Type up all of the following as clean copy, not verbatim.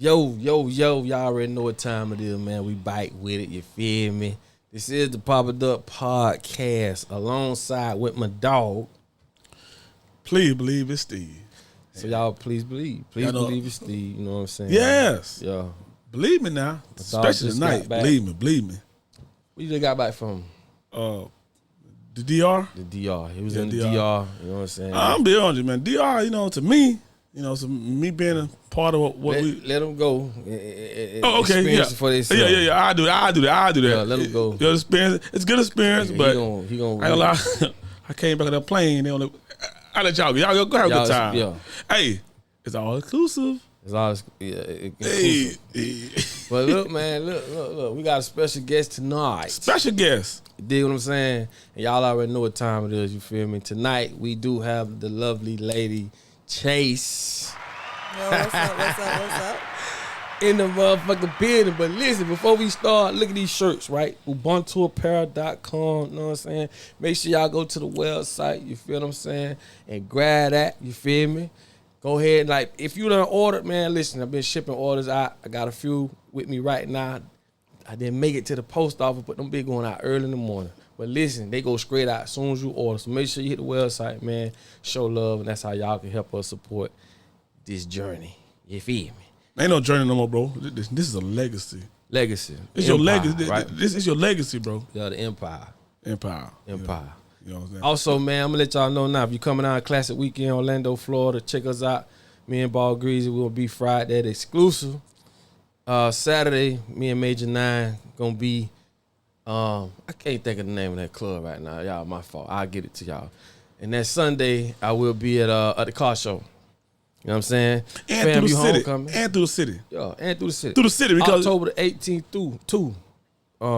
Yo, y'all already know what time it is, man. We bite with it, you feel me? This is the PapaDuck podcast alongside with my dog. Please believe it's Steve. So y'all please believe. Please believe it's Steve, you know what I'm saying? Yes. Yeah. Believe me now. Especially tonight. Believe me. What you just got back from? The DR? The DR. He was in the DR, you know what I'm saying? I'm be honest, man. DR, to me, so me being a part of what we let them go. okay, yeah. For this. Yeah. I do that. Yeah, let them go. Your experience, it's good experience, but he gonna I ain't gonna lie. I came back on that plane. I let y'all go have a good time. Yeah. Hey, it's all inclusive. It's all inclusive. Hey. But look, man, look. We got a special guest tonight. Special guest. You dig what I'm saying? And y'all already know what time it is, you feel me? Tonight, we do have the lovely lady, Chase. Yo, what's up? In the motherfucking building. But listen, before we start, look at these shirts, right? UbuntuApparel.com, you know what I'm saying? Make sure y'all go to the website, you feel what I'm saying? And grab that, you feel me? Go ahead, like, if you done ordered, man, listen, I've been shipping orders out. I got a few with me right now. I didn't make it to the post office, but them be going out early in the morning. But listen, they go straight out as soon as you order. So make sure you hit the website, man. Show love, and that's how y'all can help us support this journey. You feel me? Ain't no journey no more, bro. This is a legacy. Legacy. It's Empire, your legacy. Right? This is your legacy, bro. Yeah, the empire. Empire. You know what I'm saying? Also, man, I'm going to let y'all know now, if you're coming out Classic Weekend, Orlando, Florida, check us out. Me and Ball Greasy will be Friday at exclusive. Saturday, me and Major 9 going to be, I can't think of the name of that club right now. Y'all, my fault. I'll get it to y'all. And that Sunday, I will be at the car show. You know what I'm saying? And through the city. Homecoming. And through the city. Yeah, and through the city. Through the city because October the 18th through 2.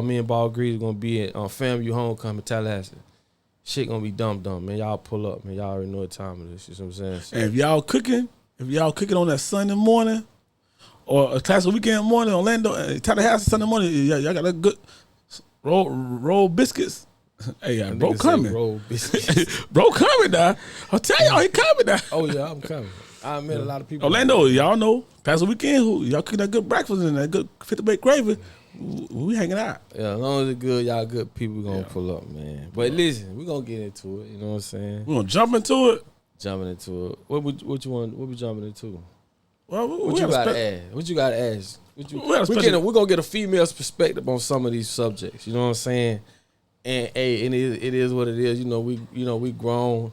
Me and Ball Greasy going to be at FAMU Homecoming, Tallahassee. Shit going to be dumb, man. Y'all pull up, man. Y'all already know what time it is. You know what I'm saying? So, and if y'all cooking on that Sunday morning or a Classic Weekend morning, Orlando, Tallahassee Sunday morning, y'all got a good roll biscuits. Hey, bro coming. Roll biscuits. Bro coming now. I'll tell y'all, he coming now. Oh, yeah, I'm coming. I met a lot of people. Orlando, y'all know, Classic Weekend, y'all cooking that good breakfast and that good 50-baked gravy. We hanging out. Yeah, as long as it's good, y'all good people, we going to pull up, man. But listen, we going to get into it, you know what I'm saying? We going to jump into it. Jumping into it. What we jumping into? Well, what you got to ask? What you got to ask? We're going to get a female's perspective on some of these subjects, you know what I'm saying? And hey, it is what it is. We grown.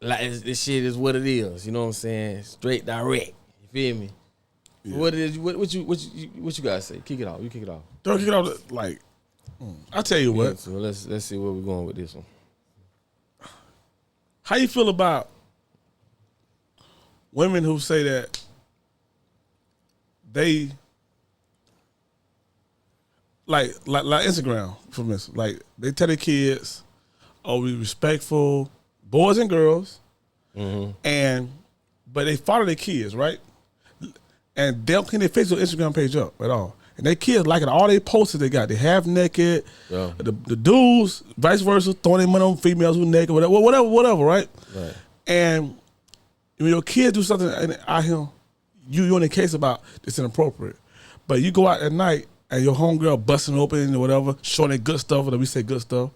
Like this shit is what it is. You know what I'm saying? Straight direct. You feel me? Yeah. What it is? What you gotta say? Kick it off. You kick it off. Don't kick it off. Like, I tell you what. Yeah, so let's see where we're going with this one. How you feel about women who say that they like Instagram, for instance, like they tell their kids, "Oh, we respectful, boys and girls," but they follow their kids, right? And they don't clean their Facebook Instagram page up at all. And their kids liking all their posts they got. They half naked. Yeah. The dudes, vice versa, throwing their money on females who naked, whatever, right? Right. And when your kids do something and I hear you in the case about it's inappropriate. But you go out at night and your homegirl busting open or whatever, showing that good stuff, or we say good stuff,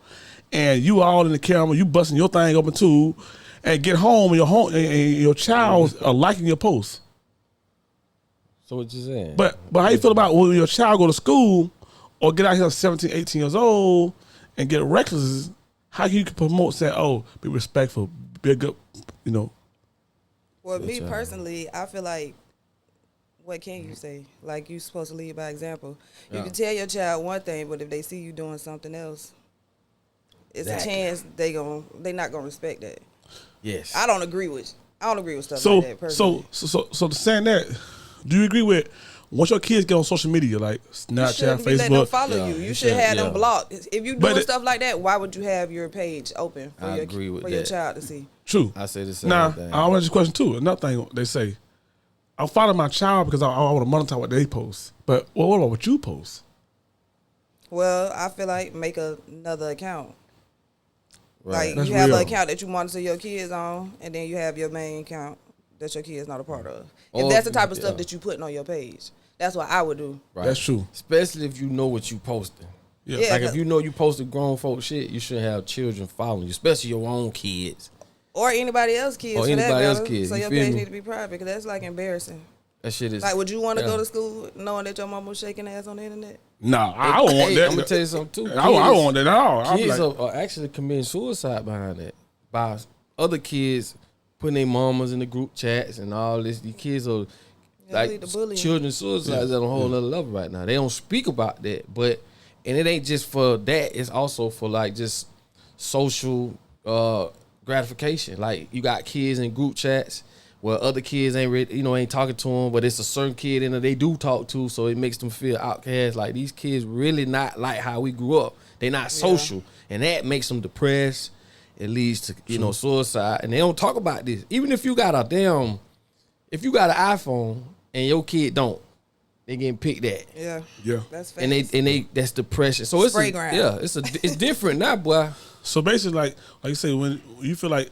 and you all in the camera, you busting your thing open too, and get home and your child are liking your posts. So what you saying? But how you feel about when your child go to school or get out here 17, 18 years old and get reckless? How you can promote saying, "Oh, be respectful, be a good," Well, me personally, I feel like, what can you say? Like, you supposed to lead by example. You can tell your child one thing, but if they see you doing something else, it's a chance they not gonna respect that. Yes. I don't agree with stuff like that personally. So saying that, do you agree with once your kids get on social media like Snapchat, Facebook, let them follow you. You should have them blocked. If you doing stuff like that, why would you have your page open for your child to see? True. I say the same thing. I want to ask you a question too. Another thing they say, I follow my child because I want to monetize what they post. But what about what you post? Well, I feel like make another account. Right. Like, That's you have real. an account that you monitor your kids on, and then you have your main account that your kid's not a part of. Or If that's the type of yeah. stuff that you putting on your page, that's what I would do. Right. That's true. Especially if you know what you posting. Yeah. Yeah. Like if you know you posted grown folk shit, you shouldn't have children following you, especially your own kids. Or anybody else's kids. Or for that anybody else's matter. kids, So you your feel page me? need to be private because that's like embarrassing. That shit is Like, would you want to yeah. go to school knowing that your mama was shaking ass on the internet? Nah, I don't want that. I'm gonna tell you something too. I don't want that at all. I'm Kids like, are actually committing suicide behind that by other kids putting their mamas in the group chats and all this. These kids are lead like to bullying. children suicides at a whole other level right now. They don't speak about that, but and it ain't just for that. It's also for like just social gratification. Like you got kids in group chats where other kids ain't ready, ain't talking to them, but it's a certain kid in there they do talk to, so it makes them feel outcast. Like these kids really not like how we grew up. They not social, and that makes them depressed. It leads to suicide, and they don't talk about this. Even if you got an iPhone and your kid don't, they getting picked at. Yeah. yeah. That's fast. And they that's depression. So Spray ground. it's different now, boy. So basically, like you say, when you feel like,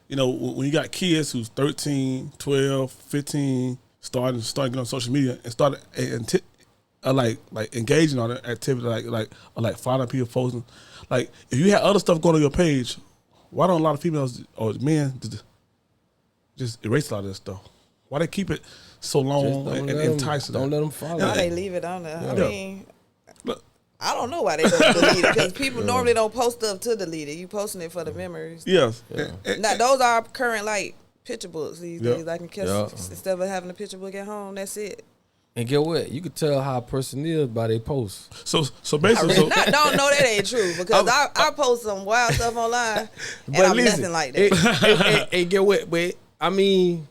when you got kids who's 13, 12, 15, starting getting on social media and start like engaging on that activity, like following people posting. Like if you had other stuff going on your page, why don't a lot of females or men just erase a lot of this stuff? Why they keep it so long and enticing? Don't let them follow. Why it. they leave it on there? Yeah. I mean, Look, I don't know why they don't delete it because people normally don't post stuff to delete it. You posting it for the memories. yes. Now those are current like picture books these Yeah. days. I can catch Yeah. instead of having a picture book at home. That's it. And get what? You could tell how a person is by their posts. So I basically, really don't know that ain't true because I post some wild stuff online and I'm nothing like that. And get what? But I mean,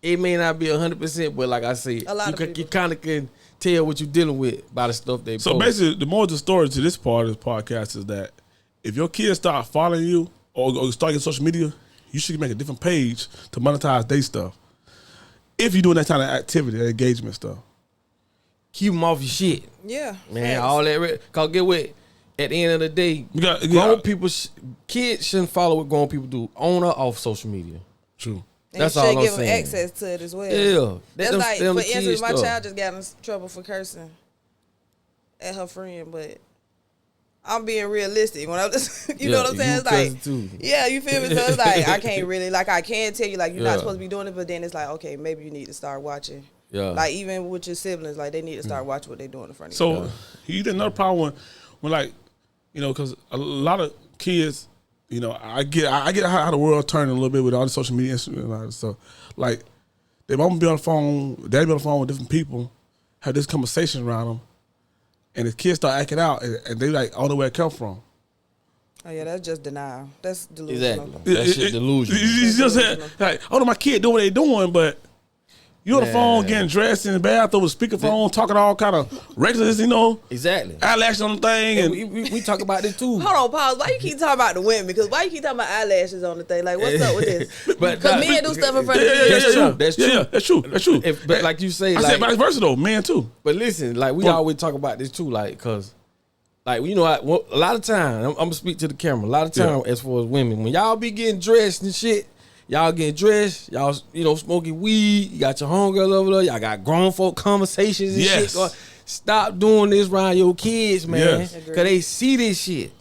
it may not be 100%, but like I say, A lot of you people. kind of can tell what you're dealing with by the stuff they So post. basically, the moral of the story to this part of the podcast is that if your kids start following you or start getting social media, you should make a different page to monetize their stuff. If you're doing that kind of activity, that engagement stuff. keep them off your shit, Yeah, man. facts. All that. Cause get what? At the end of the day, You grown got people, kids shouldn't follow what grown people do on or off social media. true. And That's you all should I'm give them saying. access to it as well. Yeah, That's them- like, them for the kids instance, my stuff. child just got in trouble for cursing at her friend, but I'm being realistic when I'm just, you know what I'm saying? It's cussing like, too. yeah, you feel me? So it's like, I can't really, like, I can tell you, like, you're Yeah. not supposed to be doing it, but then it's like, okay, maybe you need to start watching. Yeah. Like, even with your siblings, like, they need to start Mm. watching what they're doing in front of you. So you did another problem when like, because a lot of kids, I get how the world turning a little bit with all the social media and all that stuff. Like, they mama be on the phone, daddy be on the phone with different people, have this conversation around them, and the kids start acting out, and they like, I don't know where it come from. Oh, yeah, that's just denial. That's delusional. Exactly. That shit delusional. You just said, like, I know my kid doing what they doing, but you on the phone Man. getting dressed in the bathroom with speakerphone, talking all kind of reckless, Exactly. eyelashes on the thing, And and we talk about this too. Hold on, pause. Why you keep talking about the women? Because why you keep talking about eyelashes on the thing? Like, what's up with this? But Because men do stuff in front of yeah, you. That's true. That's yeah, true. yeah, that's true. That's true. But like you say, I like, said vice versa though, man too. but listen, like we But- always talk about this too, like, cause, like, a lot of time, I'm gonna speak to the camera. A lot of time, as far as women, when y'all be getting dressed and shit, y'all getting dressed, y'all, smoking weed, you got your homegirl over there, y'all got grown folk conversations and Yes. shit going. Stop doing this around your kids, man, Yes. cause they see this shit.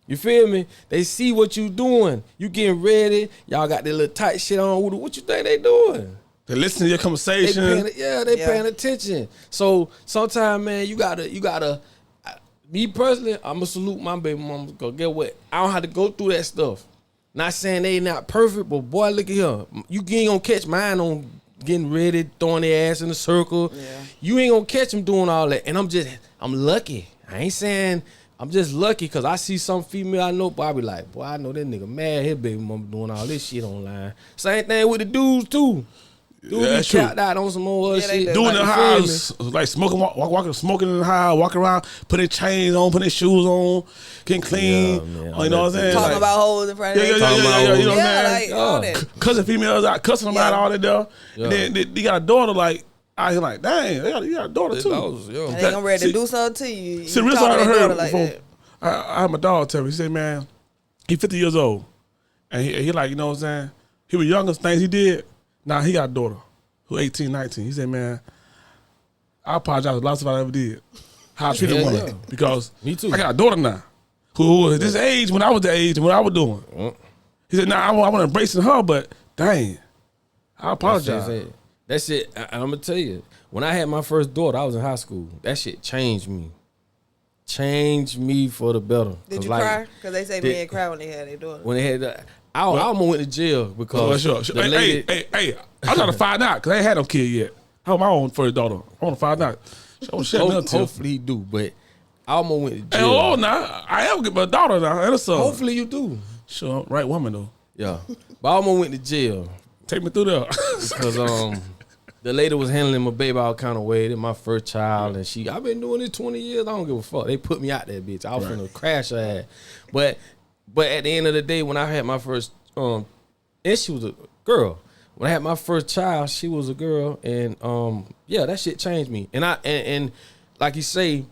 You feel me? They see what you doing. You getting ready. Y'all got that little tight shit on. What you think they doing? They listen to your They conversation. paying attention. So sometimes, man, you gotta. Me personally, I'ma salute my baby mama. Cause get what? I don't have to go through that stuff. Not saying they not perfect, but boy, look at here. You ain't gonna catch mine on getting ready, throwing their ass in a circle. Yeah. You ain't gonna catch them doing all that. And I'm lucky. I ain't saying I'm just lucky because I see some female I know, but I be like, boy, I know that nigga mad. His baby mama doing all this shit online. Same thing with the dudes too. Dudes be that's true. capped out on some more other Yeah, they shit. do. Doing Like, the you feel me? house, like smoking in the house, walking around, putting their chains on, putting their shoes on, getting clean. Yeah, man. You know what I'm saying? Talking Like, about hoes in front of yeah, their yeah, yeah, Talking yeah, about yeah, you know hoes. what Yeah, I'm like, saying? all that. Cussing females out, cussing them out, Yeah. all that there. Yeah. And then they got a daughter like out here like, dang, you got a daughter too. And they gonna ready to do something to you. See, You real talking I to their heard daughter like before. that. I had my dog tell me, he said, man, he 50 years old. And he like, you know what I'm saying? He was youngest things he did. Now he got a daughter who 18, 19. He said, man, I apologize for lots of what I ever did. How I treated a woman. Yeah. Because Me too. I got a daughter now who was this age when I was the age and what I was doing. He said, nah, I want to embrace her, but dang, I apologize. That shit, I'm going to tell you, when I had my first daughter, I was in high school. That shit changed me. Changed me for the better. Did you cry? Because they say men cry when they had their daughter. When they had I almost went to jail because the lady... Hey, I'm trying to find out because I ain't had no kid yet. I have my own first daughter. I want to find out. Hopefully he do, but I almost went to jail. Hey, now. I am get my daughter now and a son. Hopefully you do. Sure, right woman though. Yeah. But I almost went to jail. Take me through there. Because the lady was handling my baby all kind of way. Then my first child, and I've been doing this 20 years. I don't give a fuck. They put me out there, bitch. I was finna crash her ass. But at the end of the day, when I had my first, and she was a girl. When I had my first child, she was a girl, and that shit changed me. And like you say,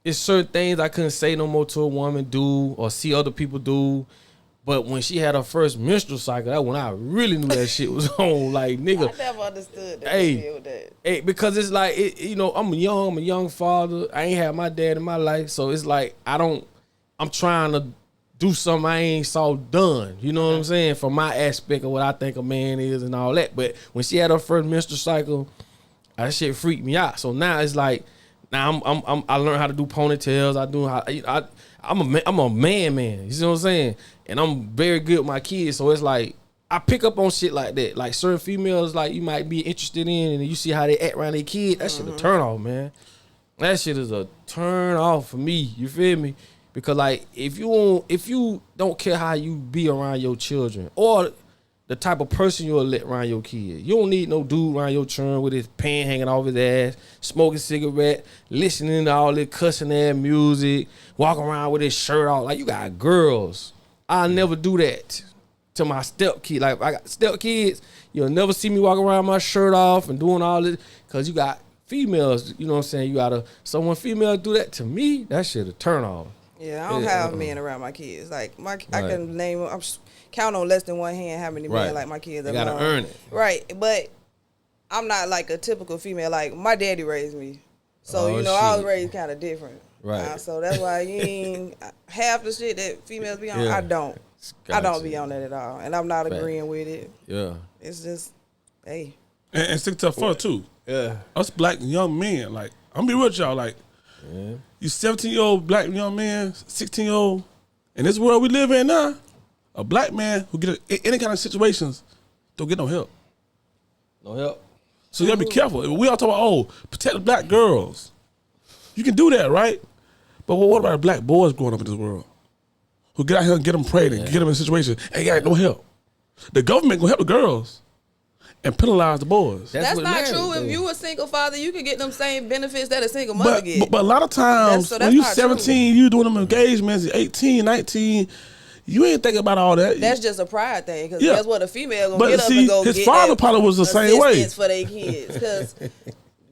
it's certain things I couldn't say no more to a woman do or see other people do. But when she had her first menstrual cycle, that's when I really knew that shit was on. Like, nigga. I never understood that. Hey, because it's like, I'm a young father. I ain't had my dad in my life. So it's like, I'm trying to do something I ain't saw done. You know what I'm saying? From my aspect of what I think a man is and all that. But when she had her first menstrual cycle, that shit freaked me out. So now it's like, now I learned how to do ponytails. I'm a man. You see what I'm saying? And I'm very good with my kids. So it's like, I pick up on shit like that. Like certain females, like you might be interested in, and you see how they act around their kid. That shit a turn off, man. That shit is a turn off for me. You feel me? Because like if you don't care how you be around your children or the type of person you'll let around your kid, you don't need no dude around your children with his pen hanging off his ass, smoking cigarette, listening to all this cussing ass music, walking around with his shirt off. Like, you got girls. I'll never do that to my step kid. Like, I got step kids, you'll never see me walking around my shirt off and doing all this because you got females, you know what I'm saying? So when females do that to me, that shit a turn off. Yeah, I don't have men around my kids. Like, I can name, count on less than one hand how many men like my kids are. You gotta earn it. Right, but I'm not like a typical female. Like, my daddy raised me. So, I was raised kind of different. Right. So that's why you ain't half the shit that females be on. Yeah. I don't. Gotcha. I don't be on that at all, and I'm not agreeing with it. Yeah. It's just, hey. And stick to fur too. Yeah. Us black young men, like, I'm gonna be real with y'all, like, you 17-year-old black young man, 16-year-old, in this world we live in now, a black man who get in any kind of situations don't get no help. No help. So you gotta be careful. We all talk about, protect the black girls. You can do that, right? But what about the black boys growing up in this world? Who get out here and get them pregnant, get them in a situation, and got no help. The government gonna help the girls and penalize the boys. That's not true. If you a single father, you can get them same benefits that a single mother get. But a lot of times, when you 17, you doing them engagements, 18, 19, you ain't thinking about all that. That's just a pride thing. Because guess what? A female gonna get up see, and go his get father probably was the same way. for their kids. Because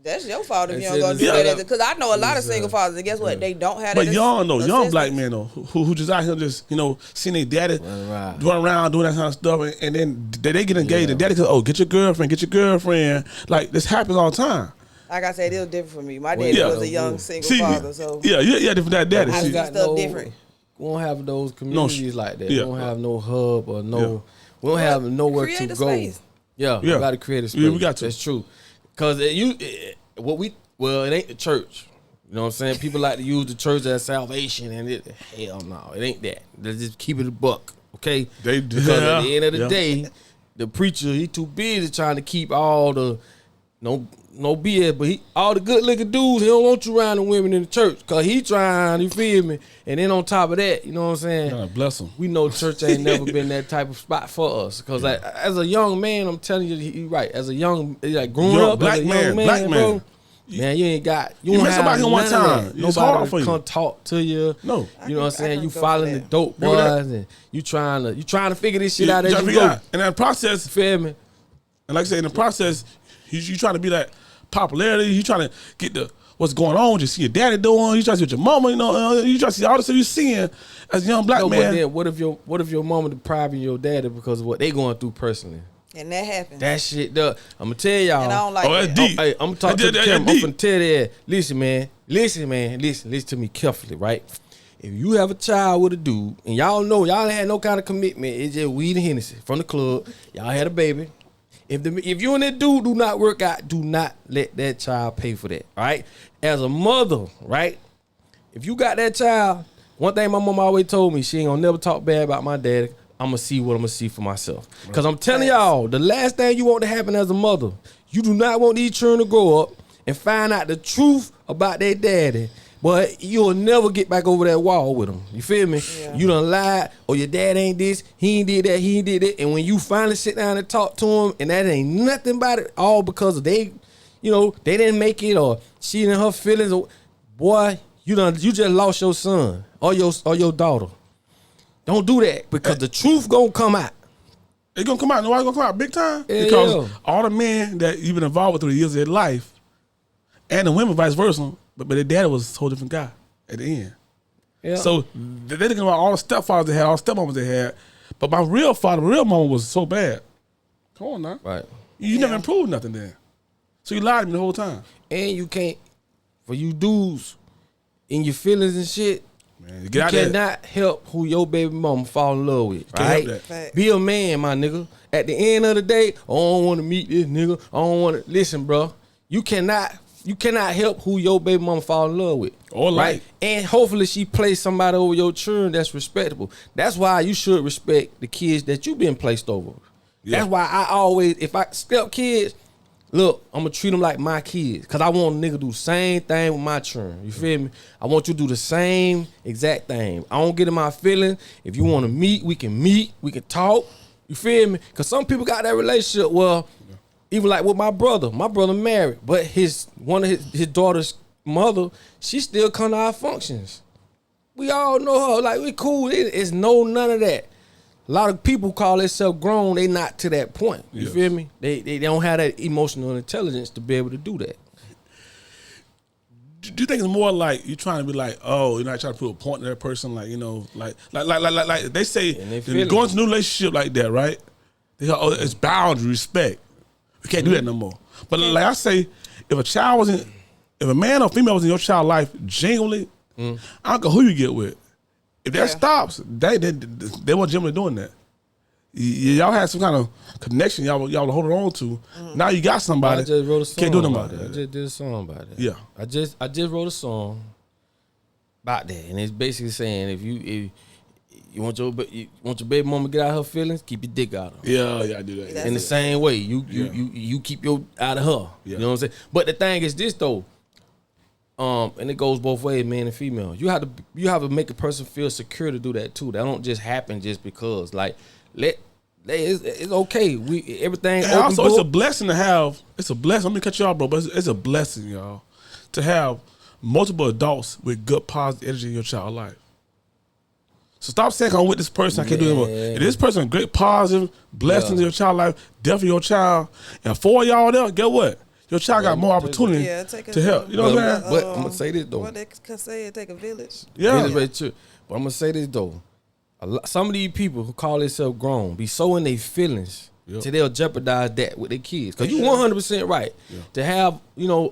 that's your fault if you don't go do that. Because I know a lot of single fathers, and guess what? They don't have that. But young black men though, who just out here just, seeing their daddy run around doing that kind of stuff, and then they get engaged, and daddy says, get your girlfriend. Like, this happens all the time. Like I said, it was different for me. My daddy was a young single father, so different than daddy. I got stuff different. We don't have those communities like that. We don't have no hub or we don't have nowhere to go. Space. Yeah, we got to create a space. Yeah, we got to. That's true. Because it ain't the church. You know what I'm saying? People like to use the church as salvation, and hell no, it ain't that. Let's just keep it a buck, okay? Because at the end of the day, the preacher, he too busy trying to keep all the no BS, but all the good looking dudes, he don't want you around the women in the church because he trying, you feel me? And then on top of that, you know what I'm saying? God bless him. We know church ain't never been that type of spot for us. Because as a young man, I'm telling you, you're right. As a young, like growing up as a young man, bro, man, you don't have somebody one time. It's hard for you. Come talk to you. No. You know what I'm saying? You following the dope boys and you trying to figure this shit out as you go. And that process, feel me? And like I say, in the process, you trying to be that popularity, you trying to get the what's going on. You see your daddy doing. You try to see what your mama, you try to see all the stuff you seeing as a young black man. But then what if your mama depriving your daddy because of what they going through personally? And that happens. That shit, I'm gonna tell y'all. And I don't like that's that. deep. Hey, I'm gonna talk to the camera. I'm gonna tell you, listen, man. Listen to me carefully, right? If you have a child with a dude, and y'all know y'all ain't had no kind of commitment, it's just weed and Hennessy from the club. Y'all had a baby. If you and that dude do not work out, do not let that child pay for that. All right? As a mother, right? If you got that child, one thing my mom always told me, she ain't gonna never talk bad about my daddy. I'm gonna see what I'm gonna see for myself. Cause I'm telling y'all, the last thing you want to happen as a mother, you do not want these children to grow up and find out the truth about their daddy. But you'll never get back over that wall with them. You feel me? Yeah. You done lied, or your dad ain't this, he ain't did that, he ain't did that. And when you finally sit down and talk to him, and that ain't nothing about it, all because of they didn't make it, or she and her feelings, or, boy, you just lost your son or your daughter. Don't do that, because the truth gonna come out. It's gonna come out. Why it's gonna come out big time? Yeah, Because all the men that you've been involved with through the years of their life, and the women vice versa, but their daddy was a whole different guy at the end. Yeah. So they're thinking about all the stepfathers they had, all the stepmamas they had. But my real father, my real mama was so bad. Come on now. Right. You never improved nothing then. So you lied to me the whole time. And you can't, for you dudes, in your feelings and shit, Man, you get out there. cannot help who your baby mama fall in love with, Can't help right? that. Fact. Be a man, my nigga. At the end of the day, I don't want to meet this nigga. I don't want to listen, bro. You cannot help who your baby mama fall in love with, Or like. right? And hopefully she plays somebody over your children that's respectable. That's why you should respect the kids that you been placed over. Yeah. That's why I always, if I step kids, look, I'm gonna treat them like my kids, cause I want a nigga to do the same thing with my children. You feel me? I want you to do the same exact thing. I don't get in my feelings. If you want to meet, we can talk. You feel me? Cause some people got that relationship. Well, even like with my brother married, but one of his daughter's mother, she still come to our functions. We all know her, like we cool. It's none of that. A lot of people call themselves grown, they not to that point. You feel me? They don't have that emotional intelligence to be able to do that. Do you think it's more like you trying to be like, oh, you're not trying to put a point to that person, like, like they say, going to a new relationship like that, right? They go, oh, it's boundary, respect. We can't do that no more. But like I say, if a man or female was in your child's life genuinely, I don't care who you get with. If that stops, they weren't generally doing that. Y'all had some kind of connection y'all were holding on to. Now you got somebody. I just wrote a song can't do nothing about about that. I just did a song about that. Yeah. I just wrote a song about that, and it's basically saying if you want your baby mama to get out of her feelings, keep your dick out of her. Yeah, I do that. That's In the same way, you keep your out of her. Yeah. You know what I'm saying? But the thing is this though, and it goes both ways, man and female. You have to make a person feel secure to do that too. That don't just happen just because. Like it's okay. Everything. And also, it's a blessing to have. It's a blessing. Let me cut you off, bro. But it's a blessing, y'all, to have multiple adults with good positive energy in your child's life. So stop saying I'm with this person, I can't do anymore. If this person great positive blessings in your child's life, definitely your child, and for y'all there, get what? Your child got more opportunity to help. You know what I'm saying? But I'm gonna say this though. What they can say, it take a village. Yeah. It is very true. But I'm gonna say this though. Some of these people who call themselves grown be so in their feelings till they'll jeopardize that with their kids. Cause you 100% right. To have,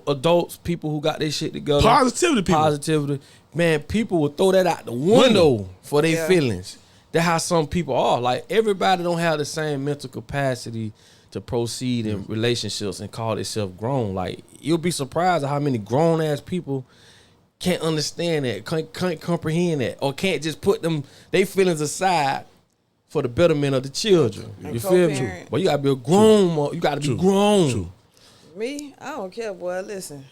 adults, people who got their shit together. Positivity. Man, people will throw that out the window for their feelings. That's how some people are. Like everybody don't have the same mental capacity to proceed in relationships and call themselves grown. Like you'll be surprised at how many grown ass people can't understand that, can't comprehend that, or can't just put their feelings aside for the betterment of the children. You feel me? Well, you gotta be a grown. You gotta be grown. True. Me, I don't care, boy. Listen,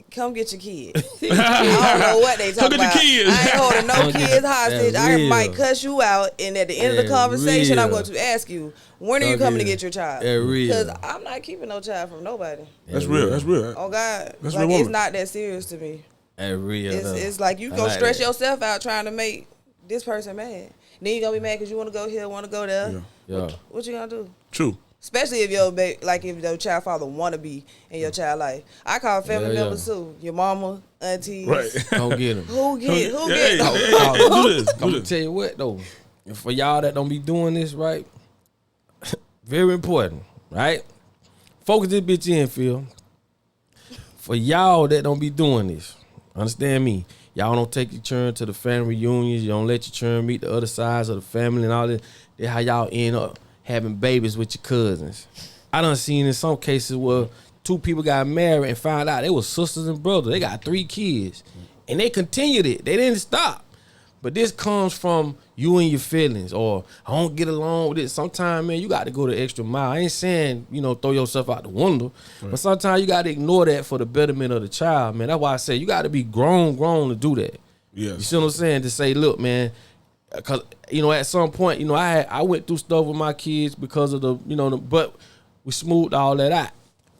come get your kid. I don't know what they talking about. Come get your kids. I ain't holding no kids hostage. That's I real. might cuss you out, and at the end of the conversation, I'm going to ask you, when are you coming to get your child? Because I'm not keeping no child from nobody. That's real. That's real. Oh God, That's like real it's woman. not that serious to me. Real. It's like you gonna stress yourself out trying to make this person mad. Then you gonna be mad because you want to go here, want to go there. Yeah. What you gonna do? True. Especially if if your child father want to be in your child life. I call family members too. Your mama, aunties. Right. Don't get them. Who get? Hey, do this. I'm gonna tell you what though, for y'all that don't be doing this right, very important, right? Focus this bitch in, Phil. For y'all that don't be doing this, understand me. Y'all don't take your children to the family reunions. You don't let your children meet the other sides of the family and all that. That's how y'all end up having babies with your cousins. I done seen in some cases where two people got married and found out they were sisters and brothers. They got 3 kids. And they continued it. They didn't stop. But this comes from you and your feelings, or I don't get along with it. Sometimes, man, you got to go the extra mile. I ain't saying, throw yourself out the window. Right. But sometimes you got to ignore that for the betterment of the child, man. That's why I say you got to be grown to do that. Yeah. You see what I'm saying? To say, look, man, because, at some point, I went through stuff with my kids because of but we smoothed all that out.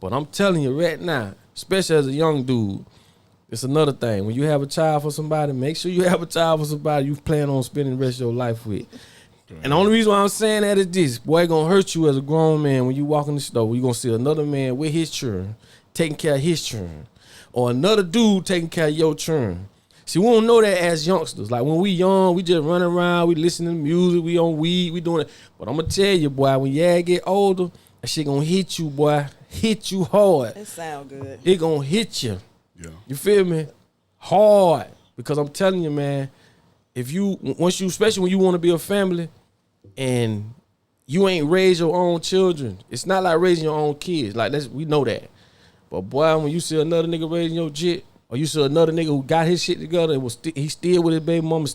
But I'm telling you right now, especially as a young dude, it's another thing. When you have a child for somebody, make sure you have a child for somebody you plan on spending the rest of your life with. And the only reason why I'm saying that is this. Boy, gonna hurt you as a grown man when you walk in the store. You're gonna see another man with his children, taking care of his children. Or another dude taking care of your children. See, we don't know that as youngsters. Like when we young, we just running around, we listening to music, we on weed, we doing it. But I'm gonna tell you, boy, when you get older, that shit gonna hit you, boy. Hit you hard. It sound good. It gonna hit you. Yeah. You feel me? Hard. Because I'm telling you, man, especially when you want to be a family and you ain't raised your own children, it's not like raising your own kids. Like, we know that. But boy, when you see another nigga raising your shit, or you see another nigga who got his shit together and he still with his baby mama,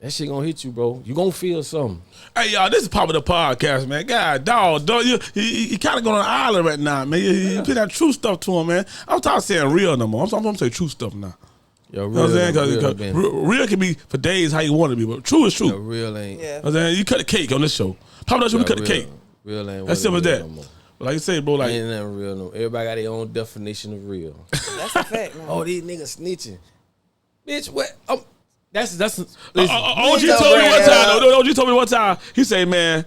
that shit gonna hit you, bro. You gonna feel something. Hey, y'all, this is PapaDuck podcast, man. God, dog, you kind of going on an island right now, man. You put that true stuff to him, man. I'm tired of saying real no more. I'm gonna say true stuff now. Yo, real, you know what I'm saying? Real can be for days how you want it to be, but true is true. Yo, real ain't. Yeah. You know what I'm saying? You cut the cake on this show. PapaDuck show, we cut the cake. Real ain't. That's simple as that. No, like you say, bro, like ain't nothing real. No. Everybody got their own definition of real. That's a fact, man. Oh, these niggas snitching, bitch. What? That's. OG told me one time. OG told me one time. He say, man,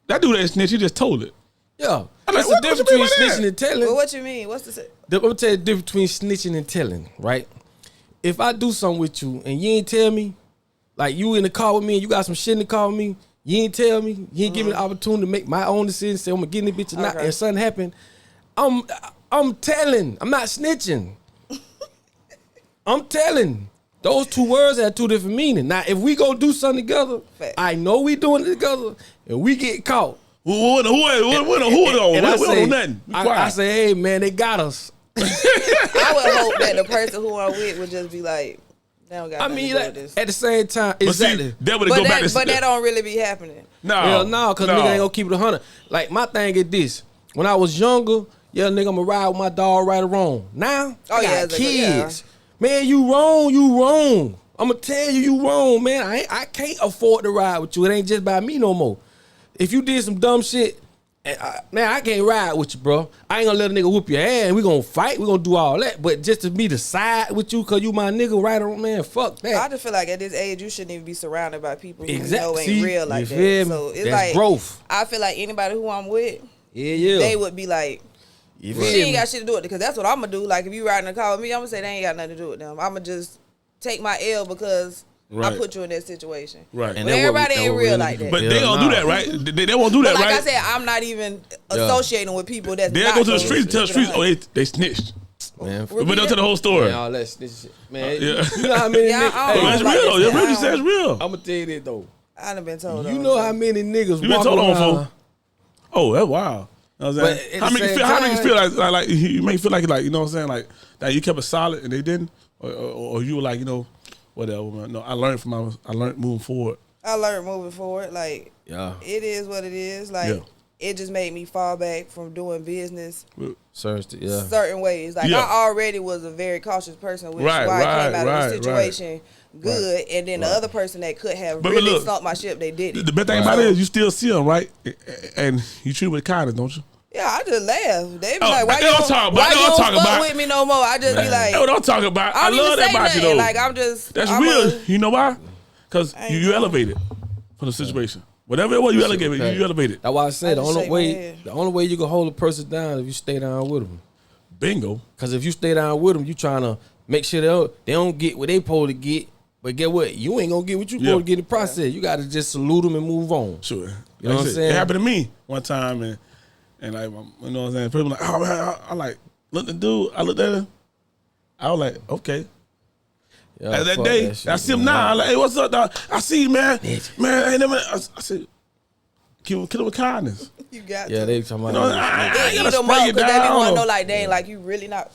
that dude ain't snitch. He just told it. Yeah. Like, That's the difference between snitching and telling. Well, what you mean? What's the? I'm gonna tell you the difference between snitching and telling. Right? If I do something with you and you ain't tell me, like you in the car with me and you got some shit in the car with me, you ain't tell me, you ain't give me the opportunity to make my own decision. Say I'm gonna get in this bitch or not, and something happen. I'm telling. I'm not snitching. I'm telling. Those 2 words have 2 different meanings. Now, if we go do something together, I know we doing it together, and we get caught. Who on nothing? I say, hey, man, they got us. I would hope that the person who I'm with would just be like, they don't got nothing to do with this. At the same time, exactly. See, but that don't really be happening. No, because nigga ain't gonna keep it 100. Like, my thing is this. When I was younger, nigga, I'm gonna ride with my dog right or wrong. Now, I got kids. Man, you wrong. I'm going to tell you wrong, man. I can't afford to ride with you. It ain't just by me no more. If you did some dumb shit, man, I can't ride with you, bro. I ain't going to let a nigga whoop your ass. We going to fight. We going to do all that. But just to be the side with you because you my nigga right on, man, fuck that. I just feel like at this age, you shouldn't even be surrounded by people who exactly. ain't real like that. So it's That's like growth. I feel like anybody who I'm with, yeah, they would be like, she ain't got shit to do with it, because that's what I'm gonna do. Like if you riding a car with me, I'm gonna say they ain't got nothing to do with them. I'm gonna just take my L because I put you in that situation. Right. But everybody ain't real like that. But they don't do that, right? They won't do that, but like right? I said, I'm not even associating with people that's they'll not go to the streets, tell the streets, they snitched. Man, but don't tell the whole story. Man, all that shit. Man, you know how many niggas. That's real. That's real. You say it's real. I'm gonna tell you that though. I done been told. You know how many niggas you been told on phone? Oh, that's wild. You know what I'm saying? How make you feel like you make feel like you know what I'm saying, like that you kept it solid and they didn't, or you were like, whatever, man. No, I learned moving forward. Like it is what it is. Like it just made me fall back from doing business certain ways. Like I already was a very cautious person, which is why I came out of the situation good, and then the other person that could have really sunk my ship, they did it. The best thing about it is you still see them, right? And you treat them with kindness, don't you? Yeah, I just laugh. They be like, why you don't fuck with me no more? I just be like, what I'm talking about. I love that about you, though. Like, that's real. You know why? Because you elevated from the situation. Whatever it was, you elevate it. You elevate it. That's why I said I just shake my head. the only way you can hold a person down if you stay down with them. Bingo. Because if you stay down with them, you trying to make sure they don't get what they supposed to get. But get what? You ain't gonna get what you supposed to get in the process. You got to just salute them and move on. Sure. You know what I'm saying? It happened to me one time, and like, you know what I'm saying? People like, oh man, I like looked at the dude. I looked at him. I was like, okay. Yeah, That day, I see him now. I'm like, hey, what's up, dog? I see you, man. Man, ain't never. I said, kill him with kindness. You got Yeah, to. they talking about. You know, I Eat gotta them spray up you because they be want to down. know like they ain't like you really not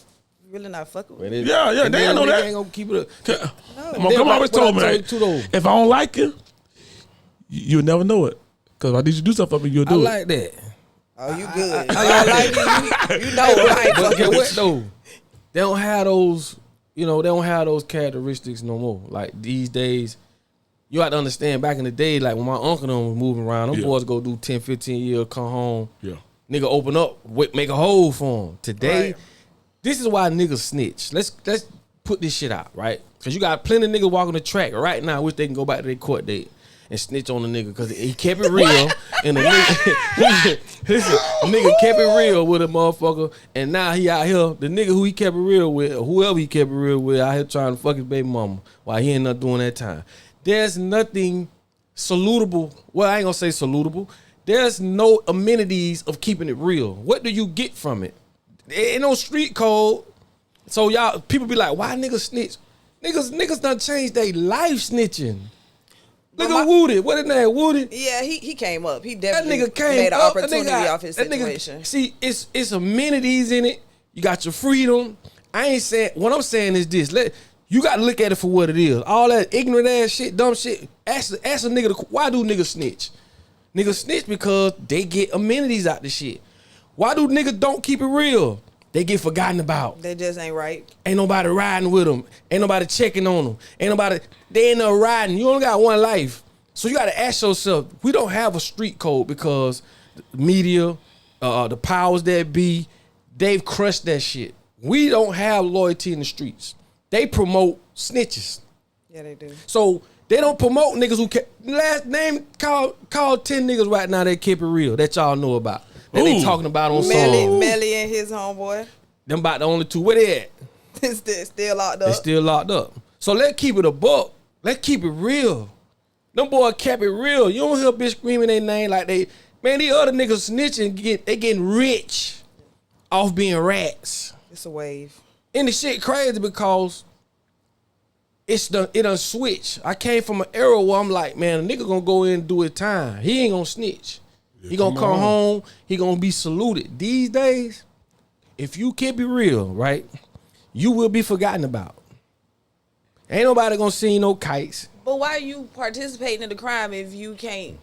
fucking with it. Yeah, and they then know that. ain't gonna keep it up. My grandma always told me, What I like, told you too, though. if I don't like you, you'll never know it. Because if I need you to do something for me, you'll I do it. like that. Oh, you good. I like you know right. But get what though? They don't have those, they don't have those characteristics no more. Like these days, you have to understand back in the day, like when my uncle and them was moving around, them boys go do 10, 15 years, come home. Yeah. Nigga open up, make a hole for them. Today, Right. this is why niggas snitch. Let's put this shit out, right? Because you got plenty of niggas walking the track right now, wish they can go back to their court date and snitch on the nigga because he kept it real. And the nigga, listen, the nigga kept it real with a motherfucker. And now he out here, the nigga who he kept it real with, or whoever he kept it real with, out here trying to fuck his baby mama while he ain't not doing that time. There's nothing salutable. Well, I ain't gonna say salutable. There's no amenities of keeping it real. What do you get from it? There ain't no street code. So y'all, people be like, why niggas snitch? Niggas done changed their life snitching. Look at Woody. What his name? Woody. Yeah, he came up. He That definitely nigga came made an up. opportunity off his situation. See, it's amenities in it. You got your freedom. I ain't saying. What I'm saying is this. You got to look at it for what it is. All that ignorant ass shit, dumb shit. Ask a nigga, why do niggas snitch? Niggas snitch because they get amenities out the shit. Why do niggas don't keep it real? They get forgotten about. They just ain't right. Ain't nobody riding with them. Ain't nobody checking on them. They ain't no riding. You only got one life. So you got to ask yourself, we don't have a street code because the media, the powers that be, they've crushed that shit. We don't have loyalty in the streets. They promote snitches. Yeah, they do. So they don't promote niggas who last name call 10 niggas right now that keep it real that y'all know about. That they talking about on songs. Melly and his homeboy. Them about the only two. Where they at? Still locked up. They still locked up. So let's keep it a buck. Let's keep it real. Them boys kept it real. You don't hear a bitch screaming their name like these other niggas snitching, they getting rich off being rats. It's a wave. And the shit crazy because it done switch. I came from an era where I'm like, man, a nigga gonna go in and do his time. He ain't gonna snitch. He gonna come home. He gonna be saluted. These days, if you keep it real, right, you will be forgotten about. Ain't nobody gonna see no kites. But why are you participating in the crime if you can't